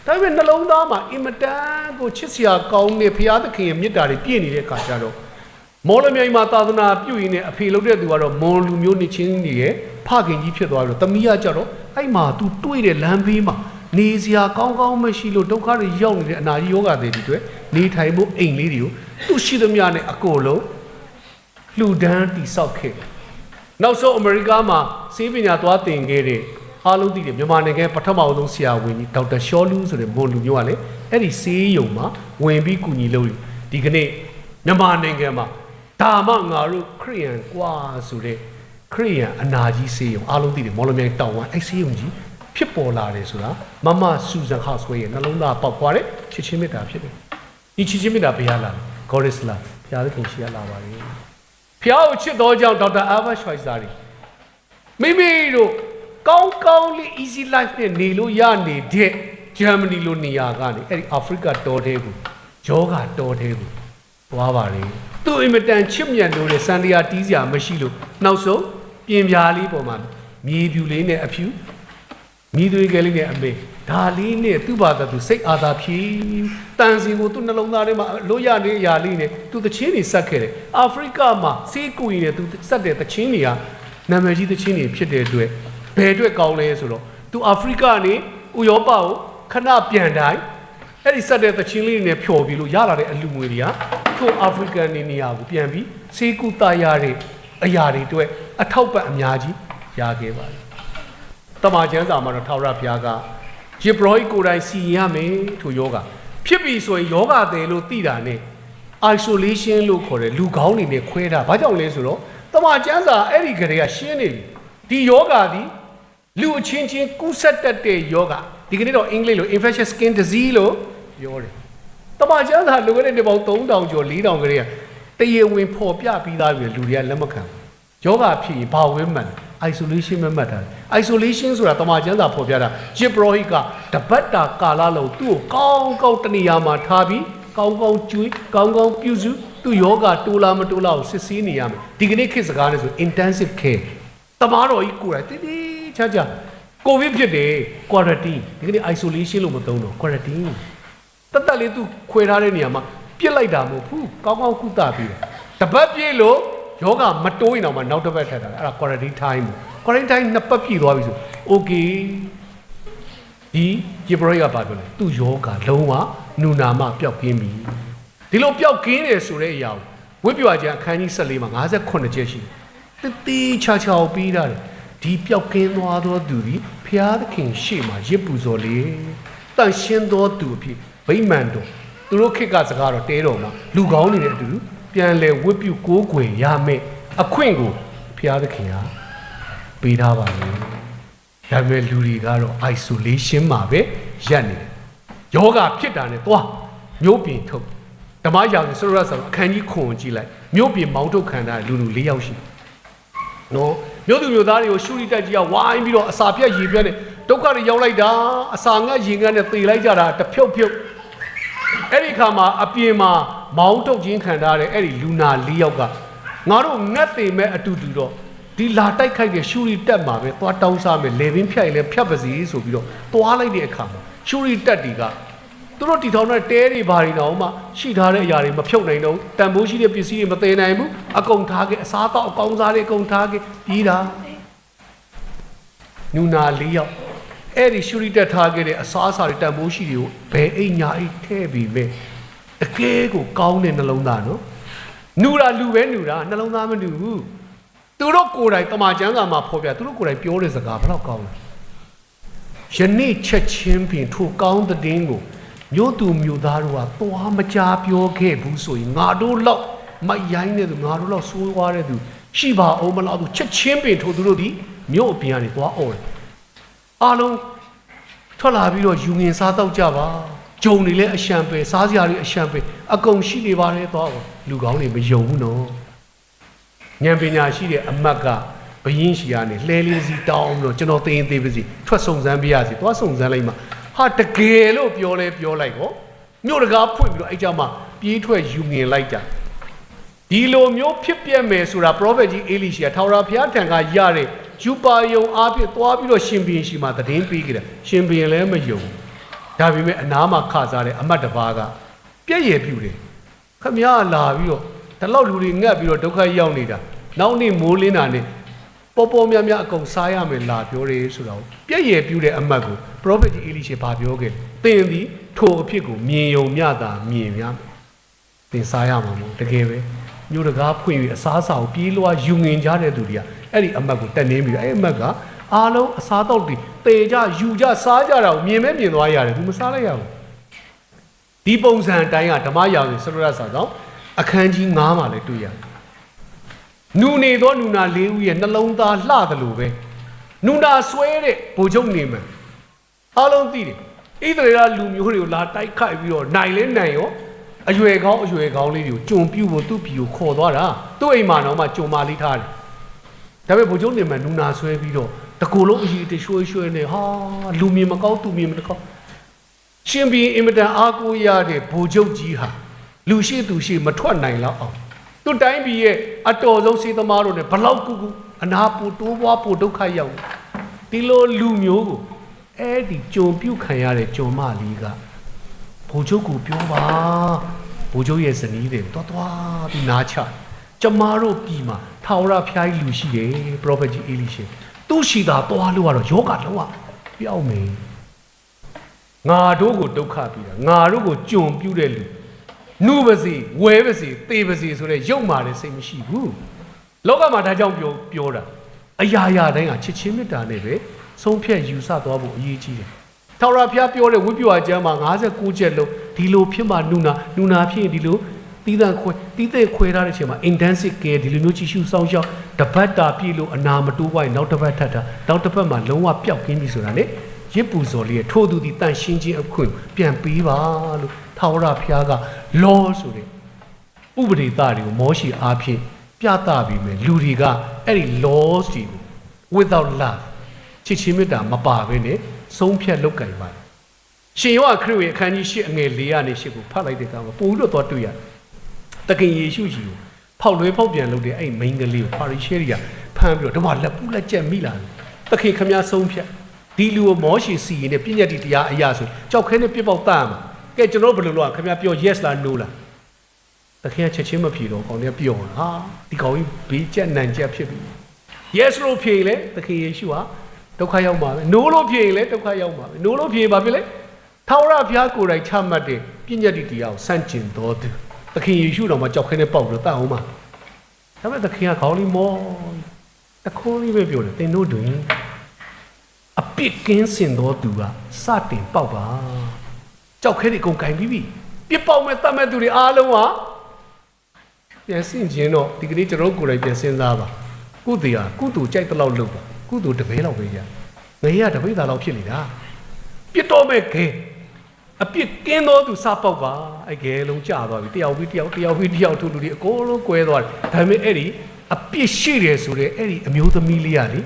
ဒါပေမဲ့နှလုံးသားမှာအင်မတန်ကိုချစ်စရာကောင်းတဲ့ဘုရားသခင်ရဲ့မေတ္တာတွေပြည့်နေတဲ့အခါကျတော့မော်လမြိုင်မှာသာသနာပြုရင်းနဲ့အဖေလုပ်တဲ့သူကတော့မွန်လူမျိုးနေချင်းတွေရဲ့ဖခင်ကြီးဖြစ်သွားပြီးတော့သမီးကကြတော့အဲ့မှာသူတွေ့တဲ့လမ်းဘေးမှာနေစရာကောင်းမရှိလို့ဒုက္ခတွေရောက်နေတဲ့အနာကြီးယောဂတွေတွေနေထိုင်ဖို့အိမ်လေးတွေကိုသူရှိသမျှနဲ့အကုန်လုံးလှူဒန်းတိဆောက်ခဲ့နောက်ဆုံးအမေရိကမှာစေပညာသွားသင်ခဲ့တဲ့အားလုံးသိတယ်မြန်မာနိုင်ငံပထမဆုံးဆရာဝန်ကြီးဒေါက်တာရှောလူဆိုတဲ့မွန်လူမျိုးကလည်းအဲ့ဒီဆေးရုံမှာဝင်ပြီးကူညီလို့ဒီကနေ့မြန်မာနိုင်ငံမှာဒါမှငါတို့ခရိယန်ကွာဆိုတဲ့ခရိယန်အနာကြီးဆေးရုံအားလုံးသိတယ်မော်လမြိုင်တောင်ဝမ်အဲ့ဆေးရုံကြီးဖြစ်ပေါ်လာတယ်ဆိုတာမမဆူဇန်ဟောက်စ်ဝေးရဲ့နှလုံးသားပေါက်ပွားတဲ့ချစ်ချင်းမေတ္တာဖြစ်တယ်ဒီချစ်ချင်းမေတ္တာဘယ်ရလာလဲ Goddess love ဘုရားသခင်ရှိရလာပါလေဘုရားကိုချစ်တော်ကြောင့်ဒေါက်တာအာဗတ်ရွှိုင်ဆာမိမိတို့ကောင်းလေး easy life နဲ့နေလို့ရနေတဲ့ဂျာမနီလိုနေရာကနေအဲ့ဒီအာဖရိကတောထဲကိုယောဂတောထဲကိုသွားပါလေသူ့အင်မတန်ချစ်မြတ်လို့တဲ့စံတရားတီးစရာမရှိလို့နောက်ဆုံးပြင်ပြားလေးပေါ်မှာမြေပြူလေးနဲ့အဖြူမိသွေးကလေးနဲ့အမေဒါလေးနဲ့သူ့ဘာသာသူစိတ်အာသာဖြည်တန်စီကိုသူ့နှလုံးသားထဲမှာလို့ရနေရာလေးနဲ့သူသချင်းတွေဆက်ခဲ့တယ်အာဖရိကမှာစေးကူရင်နဲ့သူဆက်တဲ့သချင်းတွေကနာမည်ကြီးသချင်းတွေဖြစ်တဲ့အတွက်ဘယ်အတွက်ကောင်းလဲဆိုတော့သူအာဖရိကနေဥရောပကိုခဏပြန်တိုင်းအဲ့ဒီဆက်တဲ့သချင်းလေးတွေနဲ့ဖြော်ပြီးလို့ရလာတဲ့အလူငွေတွေကသူ့အာဖရိကန်နေရာကိုပြန်ပြီးစေးကူတရတဲ့အရာတွေအတွက်အထောက်ပံ့အများကြီးရခဲ့ပါတယ်တမန်ကျမ်းစာမှာတော့ထာဝရဘုရားကယေဘရဟိကိုယ်တိုင်စီရင်ရမယ်ထိုယောဂဖြစ်ပြီဆိုရင်ယောဂတယ်လို့သိတာနဲ့ isolation လို့ခေါ်တယ်လူကောင်းနေနဲ့ခွဲတာဘာကြောင့်လဲဆိုတော့တမန်ကျမ်းစာအဲ့ဒီကလေးကရှင်းနေပြီဒီယောဂသည်လူအချင်းချင်းကူးစက်တတ်တဲ့ယောဂဒီကနေ့တော့အင်္ဂလိပ်လို infectious skin disease လို့ပြောတယ်တမန်ကျမ်းစာလူကနေပေါင်း3000ကျော်4000ကလေးကတရေဝင်ဖော်ပြပြီးသားပြီလူတွေကလက်မခံယောဂဖြစ်ရင်ဘာဝဲမှန်isolation မှတ်ထားတယ် isolation ဆိုတာတမန်ကျမ်းစာဖော်ပြတာယေဘရဟိကတပတ်တာကာလလုံးသူ့ကိုကောင်းတနေရာမှာထားပြီးကောင်းကျွေးကောင်းပြုစုသူ့ယောဂတိုးလားမတိုးလားကိုစစ်ဆေးနေရမယ်ဒီကနေ့ခေတ်စကားနဲ့ဆို intensive care တမားတော်ကြီးကိုယ်တိုင်တိချာကိုဗစ်ဖြစ်တယ် quarantine ဒီကနေ့ isolation လို့မသုံးတော့ quarantine တက်လေးသူခွဲထားတဲ့နေရာမှာပြစ်လိုက်တာမဟုတ်ဘူးကောင်းကုသပြီးတယ်တပတ်ပြည့်လို့ယောဂမတိုးရင်တော့မှနောက်တစ်ပတ်ထပ်တာအဲ့ဒါ quarantine time ပေါ့ quarantine နှစ်ပတ်ပြည့်သွားပြီဆို okay ဒီယေဘရဟိကဘာပြောလဲသူ့ယောဂလုံးဝနူနာမပျောက်ကင်းပြီဒီလိုပျောက်ကင်းတယ်ဆိုတဲ့အရာကို ဝိပ္ပယကျမ်းအခန်းကြီး14မှာ59ချက်ရှိတယ်တေးချာချာပြီးတာဒီပျောက်ကင်းသွားသောသူသည်ဖျားသခင်ရှေ့မှာရစ်ပူဇော်လေတန်ရှင်းသောသူအဖြစ်ဗိမာန်တော်သူတို့ခေတ်ကစကားတော့တဲတော်မှာလူကောင်းနေတဲ့အတူပြန်လဲဝိပ္ပယကိုးကွယ်ရမယ်အခွင့်ကိုဖျားသခင်ကပေးထားပါလေဒါပေမဲ့လူတွေကတော့ isolation မှာပဲရပ်နေတယ်ယောဂဖြစ်တာနဲ့သွားမျိုးပြင်ထုတ်ဓမ္မရာဇဝင်စရရဆောင်အခန်းကြီးခွန်ကြည့်လိုက်မျိုးပြင်မောင်းထုတ်ခံတာလူ၄ယောက်ရှိနော်မျိုးသူမျိုးသားတွေကိုရှုရိတက်ကြီးကဝိုင်းပြီးတော့အစာပြက်ရေပြက်နဲ့ဒုက္ခတွေရောက်လိုက်တာအစာငတ်ရေငတ်နဲ့သေလိုက်ကြတာတဖြုတ်ဖြုတ်အဲ့ဒီခါမှာအပြင်မှာမောင်းထုတ်ခြင်းခံထားတဲ့အဲ့ဒီလူနာ၄ယောက်ကငါတို့ငတ်သိမဲ့အတူတူတော့ဒီလာတိုက်ခိုက်တဲ့ရှုရိတက်မှာပဲသွားတောင်းစားမယ်လေပင်ဖြတ်ရင်လည်းဖြတ်ပါစေဆိုပြီးတော့သွားလိုက်တဲ့အခါမှာရှုရိတက်တွေကသူတို့တီထောင်တဲ့တဲတွေဘာတွေတော့မှရှိထားတဲ့အရာတွေမဖြုတ်နိုင်တော့တန်ဖိုးရှိတဲ့ပစ္စည်းတွေမသေးနိုင်ဘူးအကုန်ထားခဲ့အစားတော့အကောင်းစားတွေအကုန်ထားခဲ့ပြီးတာနူနာ၄ယောက်အဲ့ဒီရှုရိတက်ထားခဲ့တဲ့အစားအစာတွေတန်ဖိုးရှိတွေကိုဘယ်အိမ်ညာအိမ်ထဲပြီးပဲတကယ်ကိုကောင်းတဲ့နှလုံးသားနော်နူတာလူပဲနူတာနှလုံးသားမနူဘူးသူတို့ကိုယ်တိုင်တမန်ကျမ်းစာမှာဖော်ပြသူတို့ကိုယ်တိုင်ပြောတဲ့စကားဘယ်တော့ကောင်းလဲယနေ့ချက်ချင်းပင်ထိုကောင်းတဲ့တင်းကိုမြို့သူမြို့သားတို့ကသွားမကြပြောခဲ့ဘူးဆိုရင်ငါတို့လောက်မရိုင်းတဲ့သူငါတို့လောက်ဆိုးွားတဲ့သူရှိပါအောင်မလားသူချက်ချင်းပင်ထိုသူတို့ဒီမြို့အပြင်ကနေသွားអော်တယ်အားလုံးထွက်လာပြီးတော့ယူငင်စားတော့ကြပါဂျုံတွေလည်းအရှံပဲစားစရာတွေအရှံပဲအကုန်ရှိနေပါတယ်သွားပါလူကောင်းတွေမယုံဘူးနော်ဉာဏ်ပညာရှိတဲ့အမတ်ကဘယင်းရှိရနေလှဲလေးစီတောင်းလို့ကျွန်တော်သိရင်သိပါစီထွက်စုံစမ်းပြရစီသွားစုံစမ်းလိုက်မှဟာတကယ်လို့ပြောလဲပြောလိုက်ကောမြို့တကားဖွင့်ပြီးတော့အဲ့ကြမှာပြေးထွက်ယူငင်လိုက်ကြဒီလိုမျိုးဖြစ်ပြမယ်ဆိုတာပရောဖက်ကြီးအေလိရှိယာထာဝရဘုရားထံကရတဲ့ယူပါယုံအားဖြင့်သွားပြီးတော့ရှင်ဘုရင်ရှိမှသတင်းပေးကြတယ်ရှင်ဘုရင်လည်းမယုံဒါပေမဲ့အနားမှာခစားတဲ့အမတ်တစ်ပါးကပြည့်ရပြူတယ်ခမရလာပြီးတော့ဒီလောက်လူတွေငတ်ပြီးတော့ဒုက္ခရောက်နေတာနောက်နေ့မိုးလင်းတာနဲ့ပေါ်ပေါ်များများအကုန်စားရမယ်လာပြောတယ်ဆိုတော့ပြည့်ရပြူတဲ့အမတ်ကိုပရောဖက်ကြီးအေလိရှေဘာပြောခဲ့သင်သည်ထိုအဖြစ်ကိုမြင်ယုံမျှတာမြင်များသင်စားရမှာမဟုတ်တကယ်ပဲမြို့တကားဖွင့်ပြီးအစားအစာကိုပြေးလွှားယူငင်ကြတဲ့သူတွေကအဲ့ဒီအမတ်ကိုတက်နေပြီးအဲ့အမတ်ကအားလုံးအစားတော့တွေတေကြယူကြစားကြတာကိုမြင်မဲမြင်သွားရတယ်ဘူးမစားလိုက်ရဘူးဒီပုံစံအတိုင်းကဓမ္မရာဇဝင်စရရစာဆောင်အခန်းကြီး9မှာလည်းတွေ့ရတယ်နူနေသောနူနာ၄ဦးရဲ့နှလုံးသားလှတယ်လို့ပဲနူနာဆွဲတဲ့ဗိုလ်ချုပ်နေမှန်အားလုံးသိတယ်ဣသရေလလူမျိုးတွေကိုလာတိုက်ခိုက်ပြီးတော့နိုင်လဲနိုင်ရောအရွယ်ကောင်းလေးတွေကိုကြုံပြူဖို့သူ့ပြည်ကိုခေါ်သွားတာသူ့အိမ်မှာတော့မှကြုံမာလေးထားတယ်ဒါပေမဲ့ဗိုလ်ချုပ်နေမှန်နူနာဆွဲပြီးတော့တကူလုံးအကြီးတရွှေနဲ့ဟာလူမြင်မကောင်းသူမြင်မကောင်းရှင်ဘီအင်မတန်အားကိုးရတဲ့ဗိုလ်ချုပ်ကြီးဟာလူရှိသူရှိမထွက်နိုင်တော့အောင်သူ့တိုင်းပြည်ရဲ့အတော်ဆုံးစေသမားတို့နဲ့ဘလောက်ကူအနာပူတိုးပွားပူဒုက္ခရောက်ဒီလိုလူမျိုးကိုအဲ့ဒီကြုံပြုတ်ခံရတဲ့ကြုံမလေးကဘိုလ်ချုပ်ကိုပြောပါဘိုလ်ချုပ်ရဲ့ဇနီးတွေသွားပြီးနားချကျမတို့ပြည်မှာထာဝရဘုရားကြီးလူရှိတယ်ပရောဖက်ကြီးအေလိရှေသူရှိတာသွားလို့ကတော့ယောဂလုံးဝပြောင်းမယ်ငါတို့ကိုဒုက္ခပြီးတာငါတို့ကိုကြုံပြုတ်တဲ့လူနုပါစေဝဲပါစေသေပါစေဆိုတဲ့ရုပ်မာတဲ့စိတ်မရှိဘူးလောကမှာဒါကြောင့်ပြောတာအရာရာတိုင်းကချစ်ချင်းမေတ္တာနဲ့ပဲဆုံးဖြတ်ယူဆသွားဖို့အရေးကြီးတယ်ထာဝရဘုရားပြောတဲ့ဝိပ္ပယကျမ်းမှာ59ချက်လုံးဒီလိုဖြစ်မှနူနာဖြစ်ရင်ဒီလိုတီးတဲ့ခွဲထားတဲ့အချိန်မှာ intensive care ဒီလိုမျိုးကြည့်ရှုစောင့်ရှောက်တပတ်တာပြည့်လို့အနာမတိုးပွားရင်နောက်တစ်ပတ်ထပ်တာနောက်တစ်ပတ်မှာလုံးဝပျောက်ကင်းပြီဆိုတာလေရစ်ပူဇော်လေးထို့သူဒီတန်ရှင်းခြင်းအခွင့်ပြန်ပေးပါလို့ထာဝရဘုရားကလောဆိုတဲ့ဥပဒေသားတွေကိုမောရှိအားဖြင့်ပြသပြီးမယ်လူတွေကအဲ့ဒီ laws တွေကို without love ချစ်ချင်းမေတ္တာမပါဘဲနဲ့ဆုံးဖြတ်လုပ်ကင်ပါတယ်ရှင်ယောဟန်ခရစ်ဝင်အခန်းကြီး8အငယ်4ကနေ8ကိုဖတ်လိုက်တဲ့အခါမှာပို့ပြီးတော့တွေ့ရတယ်တခင်ယေရှုကြီးကိုဖောက်လွဲဖောက်ပြန်လုပ်တဲ့အဲ့မိန်းကလေးကိုပါရီရှဲတွေကဖမ်းပြီးတော့ဓမ္မလက်ပူးလက်ကျက်မိလာတယ်တခင်ခမည်းဆုံးဖြတ်ဒီလူကိုမောရှိစီရင်နဲ့ပြည့်ညတ်တီတရားအရာဆိုကြောက်ခဲနဲ့ပြစ်ပေါက်တတ်မှာကဲကျွန်တော်ဘယ်လိုလုပ်ခမည်းပြော yes လား no လားတခင်ချက်ချင်းမဖြေတော့ကောင်းတယ်ပြောဟာဒီကောင်ကြီးဘေးကျက်နံကျက်ဖြစ်ပြီ yes လို့ဖြေလေတခင်ယေရှုဟာဒုက္ခရောက်မှာပဲ no လို့ဖြေရင်လည်းဒုက္ခရောက်မှာပဲ no လို့ဖြေရင်ဘာဖြစ်လဲထာဝရဘုရားကိုယ်တိုင်ချမှတ်တဲ့ပြည့်ညတ်တီတရားကိုစန့်ကျင်တော်သူ တခင်ယေရှုတော်မှာကြောက်ခဲနဲ့ပေါက်ပြီးတော့တတ်အောင်ပါဒါပေမဲ့တခင်ကခေါင်းလေးမောတခိုးလေးပဲပြောတယ်သင်တို့တွင်အပြစ်ကင်းစင်သောသူကစတင်ပေါက်ပါကြောက်ခဲတွေအကုန်ကင်ပြီးပြီပြစ်ပေါက်မဲ့တတ်မဲ့သူတွေအားလုံးကပြန်ဆင်ခြင်းတော့ဒီကနေ့ကျွန်တော်ကိုယ်တိုင်ပြန်စဉ်းစားပါကုသိုလ်ဟာကုသိုလ်ကြိုက်တဲ့လောက်လုပ်ပါကုသိုလ်တပည့်လောက်ပဲရငရေကတပည့်သားလောက်ဖြစ်နေတာပြစ်တော့မဲ့ခဲအပြစ်ကင်းသောသူစပေါက်ပါအဲ့ခဲလုံးကျသွားပြီတယောက်ပြီးတယောက်ထို့လူတွေအကုန်လုံးကွဲသွားတယ်ဒါပေမဲ့အဲ့ဒီအပြစ်ရှိတယ်ဆိုတဲ့အဲ့ဒီအမျိုးသမီးလေးကလေ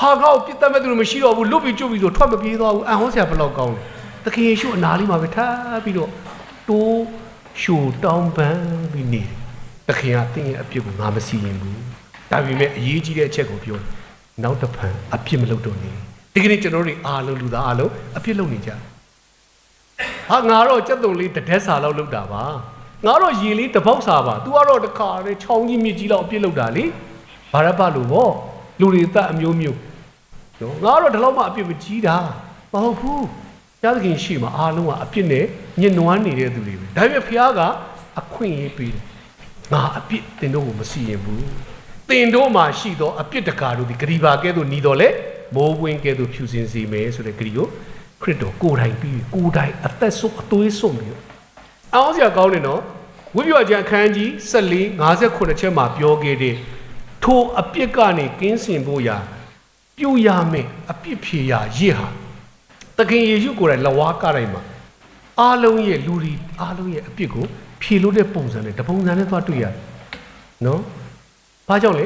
ဟာကောက်ပြစ်တတ်မဲ့သူတွေမရှိတော့ဘူးလွတ်ပြီးကျွတ်ပြီးဆိုထွက်မပြေးသွားဘူးအံ့ဟောစရာဘယ်လောက်ကောင်းလဲသခင်ယေရှုအနာလေးမှာပဲထားပြီးတော့တိုးရှိုတောင်းပန်ပြီးနေသခင်ကတင်းရဲ့အပြစ်ကိုငါမစီရင်ဘူးဒါပေမဲ့အရေးကြီးတဲ့အချက်ကိုပြောတယ်နောက်တစ်ဖန်အပြစ်မလုပ်တော့နေဒီကနေ့ကျွန်တော်တို့အားလုံးလူသားအားလုံးအပြစ်လုပ်နေကြဟာငါတော့ကြက်တုံလေးတဒက်စာလောက်လုပ်တာပါငါတော့ရေလေးတပေါက်စာပါ तू ကတော့တခါလေချောင်းကြီးမြစ်ကြီးလောက်အပြစ်လုပ်တာလေဘာရပတ်လို့ဗောလူတွေတတ်အမျိုးမျိုးနော်ငါတော့ဒီလောက်မှအပြစ်မကြီးတာမဟုတ်ဘူးကြားသခင်ရှိမှာအားလုံးကအပြစ်နဲ့ညှဉ်းနှွမ်းနေတဲ့သူတွေပဲဒါပေမဲ့ဖခင်ကအခွင့်အရေးပေးတယ်ငါအပြစ်တင်တို့ကိုမစီရင်ဘူးတင်တို့မှာရှိသောအပြစ်တကာတို့ဒီဂရိပါကဲသို့ညီတော်လေမိုးဝင်းကဲသို့ဖြူစင်စေမယ်ဆိုတဲ့ဂရိကိုခရစ်တော်ကိုယ်တိုင်ပြီးကိုယ်တိုင်အသက်ဆုံးအသွေးဆုံးပြီးအောင်စရာကောင်းတယ်နော်ဝိပဿနာကျမ်းအခန်းကြီး14:59ချက်မှာပြောခဲ့တဲ့ထိုအပြစ်ကနေကင်းစင်ဖို့ရာပြုရမယ်အပြစ်ဖြေရာရစ်ဟာသခင်ယေရှုကိုယ်တိုင်လက်ဝါးကားတိုင်းမှာအားလုံးရဲ့လူတွေအားလုံးရဲ့အပြစ်ကိုဖြေလို့တဲ့ပုံစံနဲ့တပုံစံနဲ့သွားတွေ့ရတယ်နော်ဘာကြောင့်လဲ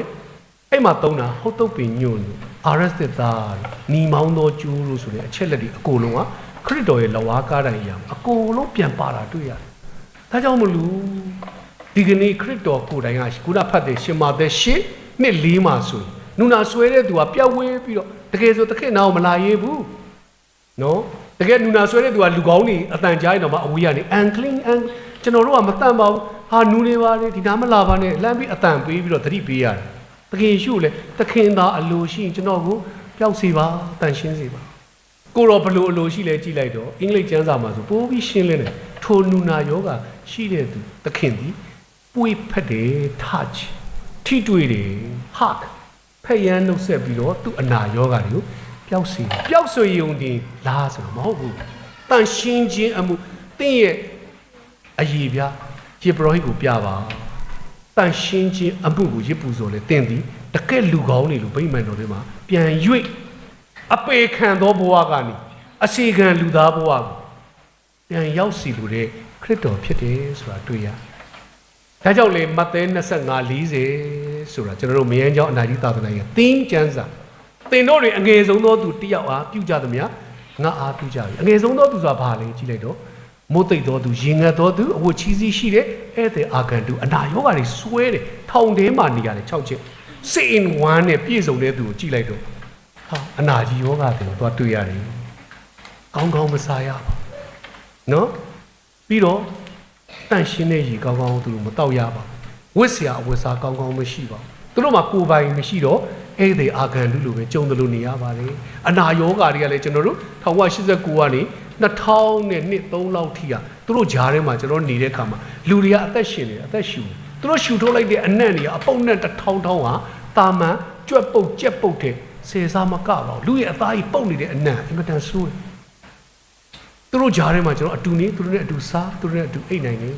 အဲ့မှာသုံးတာဟုတ်တုတ်ပင်ညွန့်လို့ RS တက်သားနီမောင်းသောကျိုးလို့ဆိုတဲ့အချက်လက်တွေအကုန်လုံးကခရစ်တော်ရဲ့လက်ဝါးကားတိုင်းအရာအကုန်လုံးပြန်ပါတာတွေ့ရတယ်ဒါကြောင့်မလို့ဒီကနေ့ခရစ်တော်ကိုယ်တိုင်ကခုနဖတ်တဲ့ရှင်မာသက်8:4မှာဆိုနူနာဆွဲတဲ့သူကပြတ်ဝဲပြီးတော့တကယ်ဆိုတခင်နာကိုမလာရေးဘူးနော်တကယ်နူနာဆွဲတဲ့သူကလူကောင်းနေအတန်ကြားရင်တော့မှအဝေးကနေ unclean ကျွန်တော်တို့ကမတန်ပါဘူးဟာနူနေပါလေဒီနားမလာပါနဲ့လမ်းပြီးအတန်ပေးပြီးတော့သတိပေးရတယ်သခင်ရှုလေသခင်သာအလိုရှိကျွန်တော်ကိုပျောက်စေပါတန်ရှင်းစေပါကိုတော့ဘလို့အလိုရှိလဲကြည့်လိုက်တော့အင်္ဂလိပ်ကျမ်းစာမှာဆိုပိုးပြီးရှင်းလင်းတယ်ထိုနူနာယောဂရှိတဲ့သူသခင်သည်ပွေဖက်တယ် touch ထိတွေ့တယ် hug ဖက်ရန်နှုတ်ဆက်ပြီးတော့သူ့အနာယောဂတွေကိုပျောက်စေရုံတင်လားဆိုတော့မဟုတ်ဘူးတန်ရှင်းခြင်းအမှုတင်းရဲ့အရေးပြယေဘရဟိကိုပြပါတန်ရှင်းခြင်းအမှုကိုရစ်ပူဆိုလေတင်းသည်တကယ်လူကောင်းနေလို့ဗိမာန်တော်ထဲမှာပြန်၍အပေခံသောဘဝကနေအစီခံလူသားဘဝကိုပြန်ရောက်စီလို့တဲ့ခရစ်တော်ဖြစ်တယ်ဆိုတာတွေ့ရဒါကြောင့်လေမဿဲ25:40ဆိုတာကျွန်တော်တို့မယန်းကျောင်းအနာကြီးသာသနာရဲ့သင်ကျမ်းစာသင်တို့တွေအငယ်ဆုံးသောသူတယောက်အားပြုကြသမျှငါအားပြုကြပြီအငယ်ဆုံးသောသူဆိုတာဘာလဲကြည့်လိုက်တော့မိုးသိပ်သောသူရင်ငတ်သောသူအဝတ်ချီးစီးရှိတဲ့ဧည့်သည်အာဂန္တုအနာရောဂါတွေဆွဲတယ်ထောင်ထဲမှာနေရတယ်6ချက်စိတ်အင်ဝမ်းနဲ့ပြည့်စုံတဲ့သူကိုကြည့်လိုက်တော့ဟာအနာကြီးယောဂတွေကိုသွားတွေ့ရတယ်ကောင်းကောင်းမစားရပါနော်ပြီးတော့တန့်ရှင်းတဲ့ရေကောင်းကောင်းသူတို့မတောက်ရပါဝတ်စရာအဝတ်စားကောင်းကောင်းမရှိပါသူတို့မှာကိုယ်ပိုင်မရှိတော့ဧည့်သည်အာဂန္တုလိုပဲကြုံတယ်လို့နေရပါတယ်အနာယောဂါတွေကလည်းကျွန်တော်တို့1989ကနေ2002-3လောက်ထိသူတို့ဂျားထဲမှာကျွန်တော်နေတဲ့အခါမှာလူတွေကအသက်ရှင်နေအသက်ရှူသူတို့ရှူထုတ်လိုက်တဲ့အနံ့တွေကအပုပ်နဲ့1000ဟာတာမန်ကြွက်ပုတ်ကြက်ပုတ်တဲ့ဆယ်စားမကပါဘူးလူရဲ့အသားကြီးပုတ်နေတဲ့အနံ့အင်မတန်ဆိုးတယ်သူတို့ဂျားထဲမှာကျွန်တော်အတူနေသူတို့နဲ့အတူစားသူတို့နဲ့အတူအိတ်နိုင်နေ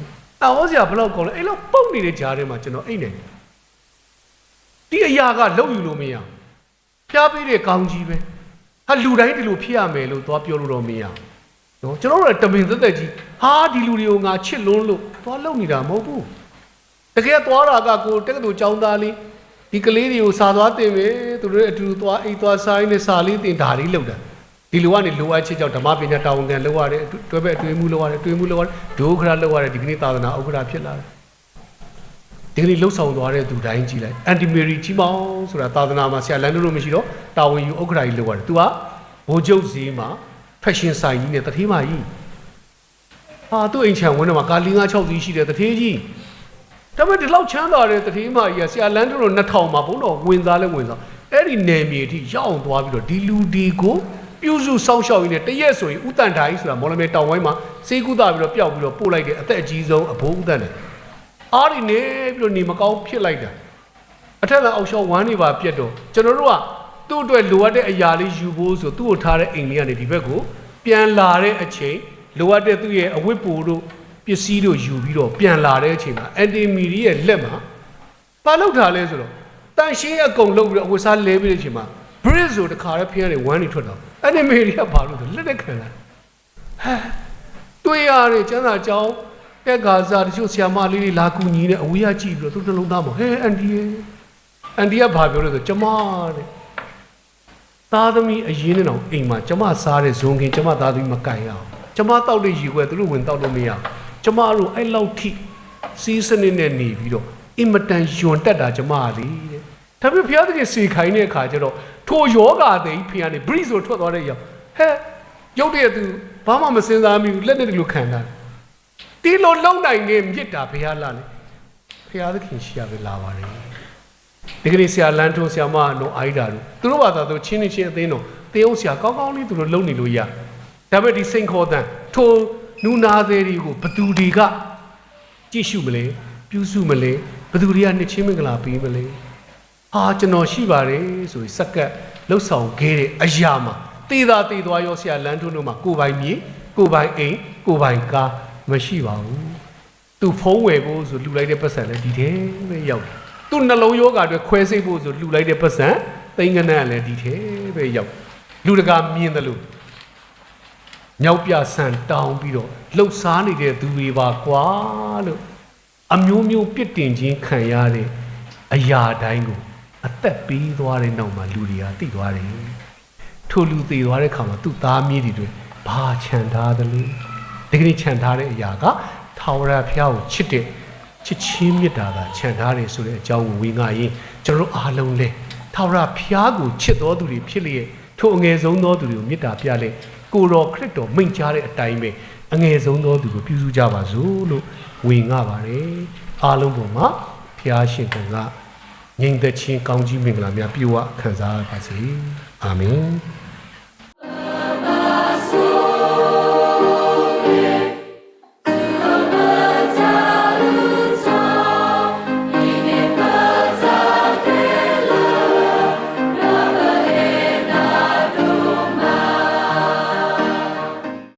အော်စရာဘယ်လောက်ကောင်းလဲအဲ့လောက်ပုတ်နေတဲ့ဂျားထဲမှာကျွန်တော်အိတ်နိုင်တယ်ဒီအရာကလုံယူလို့မရဖျားပေးတဲ့ကောင်းကြီးပဲဟာလူတိုင်းဒီလိုဖြစ်ရမယ်လို့သွားပြောလို့တော့မရနော်ကျွန်တော်တို့တမင်သက်သက်ကြီးဟာဒီလူတွေကိုငါချစ်လွန်းလို့သွားလုံနေတာမဟုတ်ဘူးတကယ်သွားတာကကိုတက္ကသိုလ်ကျောင်းသားလေးဒီကလေးတွေကိုစာသွားတင်မယ်သူတို့အတူသွားအိတ်သွားဆိုင်နဲ့စာလေးတင်ဒါလေးလုပ်တာဒီလိုကနေလိုအပ်ချက်ကြောင့်ဓမ္မပညာတာဝန်ခံလုပ်ရတယ်တွဲဘက်အတွင်းမှုလုပ်ရတယ်တွဲမှုလုပ်ရတယ်ဒုက္ခရလုပ်ရတယ်ဒီကနေ့သာသနာဥက္ကရာဖြစ်လာတယ်ဒီကနေ့လှုပ်ဆောင်သွားတဲ့သူတိုင်းကြည့်လိုက်အန်တီမေရီကြီးမောင်ဆိုတာသာသနာမှာဆရာလန်းတို့မရှိတော့တာဝန်ယူဥက္ကရာကြီးလုပ်ရတယ်သူကဘိုးချုပ်ဈေးမှာဖက်ရှင်ဆိုင်ကြီးနဲ့တထေးမကြီးဟာသူ့အိမ်ချံဝင်းထဲမှာကာလီ9-6စီးရှိတဲ့တထေးကြီးဒါပေမဲ့ဒီလောက်ချမ်းသာတဲ့တထေးမကြီးကဆရာလန်းတို့2000မှာဘုန်းတော်ဝင်စားလဲဝင်စားအဲ့ဒီနယ်မြေထိရောက်အောင်သွားပြီးတော့ဒီလူဒီကိုပြုစုစောင့်ရှောက်ရင်းနဲ့တရက်ဆိုရင်ဥတန်တိုင်းဆိုတာမော်လမြိုင်တောင်ဝိုင်းမှာစေးကူးတာပြီးတော့ပျောက်ပြီးတော့ပို့လိုက်တဲ့အသက်အကြီးဆုံးအဘိုးဥတန်တယ် အားရနေပြီးတော့နေမကောင်းဖြစ်လိုက်တာအထက်ကအောက်ရှော့ဝမ်းနေပါပြတ်တော့ကျွန်တော်တို့ကသူ့အတွက်လိုအပ်တဲ့အရာလေးယူဖို့ဆိုသူ့ကိုထားတဲ့အိမ်လေးကနေဒီဘက်ကိုပြန်လာတဲ့အချိန်လိုအပ်တဲ့သူ့ရဲ့အဝတ်ပိုတို့ပစ္စည်းတို့ယူပြီးတော့ပြန်လာတဲ့အချိန်မှာအန်တီမီရီရဲ့လက်မှာဘာလုပ်ထားလဲဆိုတော့တန်ရှင်းအကုန်လုပ်ပြီးတော့အဝတ်စားလဲပြီးတဲ့အချိန်မှာ bridge ဆိုတခါတည်းဖျက်နေဝမ်းနေထွက်တော့အန်တီမီရီကဘာလို့လဲလက်နဲ့ခံလာတွေ့ရတယ်ကျန်းစာကြောင်းတက်ကာစားတချို့ဆရာမလေးတွေလာကူညီနေအဝေးရကြည့်ပြီးတော့သူနှလုံးသားမှာဟဲအန်တီကဘာပြောလဲဆိုကျမတဲ့သားသမီးအရင်နဲ့တော့အိမ်မှာကျမစားတဲ့ဇုံခင်ကျမသားသမီးမကန်ရအောင်ကျမတောက်တဲ့ရေခွဲသူတို့ဝင်တောက်လို့မရအောင်ကျမတို့အဲ့လောက်ထိစီးစနစ်နဲ့နေပြီးတော့အင်မတန်ယွန်တက်တာကျမလေးတဲ့ဒါပေမဲ့ဘုရားသခင်စေခိုင်းတဲ့အခါကျတော့ထိုယောဂါတဲ့ဖျားနေ bridge ဆိုထွက်သွားတဲ့ရောက်ဟဲရုပ်တရက်သူဘာမှမစင်စားမိဘူးလက်နဲ့ဒီလိုခံတာဒီလိုလုံနိုင်နေမြစ်တာဘုရားလာလေဘုရားသခင်ရှိရပဲလာပါတယ်ဒီကနေ့ဆရာလန်းထုံးဆရာမတို့အိုက်တာတို့သူတို့ဘာသာသူချင်းချင်းအသိတော့တေးအောင်ဆရာကောင်းကောင်းလေးသူတို့လုံနေလို့ရဒါပေမဲ့ဒီစိန်ခေါ်တန်ထိုနူနာသေးတွေကိုဘသူတွေကကြည့်ရှုမလဲပြုစုမလဲဘသူတွေကနှစ်ချင်းမင်္ဂလာပေးမလဲဟာကျွန်တော်ရှိပါတယ်ဆိုပြီးစက္ကပ်လှုပ်ဆောင်ခဲ့တဲ့အရာမှာတေးသားတေးသွားရောဆရာလန်းထုံးတို့မှာကိုပိုင်မြေကိုပိုင်အိမ်ကိုပိုင်ကားမရှိပါဘူးသူဖုံးဝယ်ဖို့ဆိုလှူလိုက်တဲ့ပတ်စံလည်းဒီထဲပဲရောက်တယ်သူနှလုံးယောဂါတွေခွဲစိတ်ဖို့ဆိုလှူလိုက်တဲ့ပတ်စံသိန်းကနန်းလည်းဒီထဲပဲရောက်လူတကာမြင်တယ်လို့မြောက်ပြဆန်တောင်းပြီးတော့လှုပ်ရှားနေတဲ့သူတွေပါကွာလို့အမျိုးမျိုးပြစ်တင်ခြင်းခံရတဲ့အရာတိုင်းကိုအသက်ပေးသွားတဲ့နောက်မှာလူတွေကသိသွားတယ်ထိုလူသိသွားတဲ့ခါမှာသူ့သားမြေးတွေဘာခြံထားသလဲဒီကနေ့ခြံထားတဲ့အရာကထာဝရဘုရားကိုချစ်တဲ့ချစ်ချင်းမြတ်တာကခြံထားတယ်ဆိုတဲ့အကြောင်းကိုဝေငှရင်ကျွန်တော်အားလုံးလဲထာဝရဘုရားကိုချစ်တော်သူတွေဖြစ်လျက်ထိုအငယ်ဆုံးသောသူတွေကိုမေတ္တာပြလေကိုတော်ခရစ်တော်မိန့်ကြားတဲ့အတိုင်းပဲအငယ်ဆုံးသောသူကိုပြုစုကြပါစို့လို့ဝေငှပါတယ်အားလုံးပေါ်မှာဘုရားရှင်ကငြိမ်သက်ခြင်းကောင်းကြီးမင်္ဂလာများပြည့်ဝခံစားပါစေအာမင်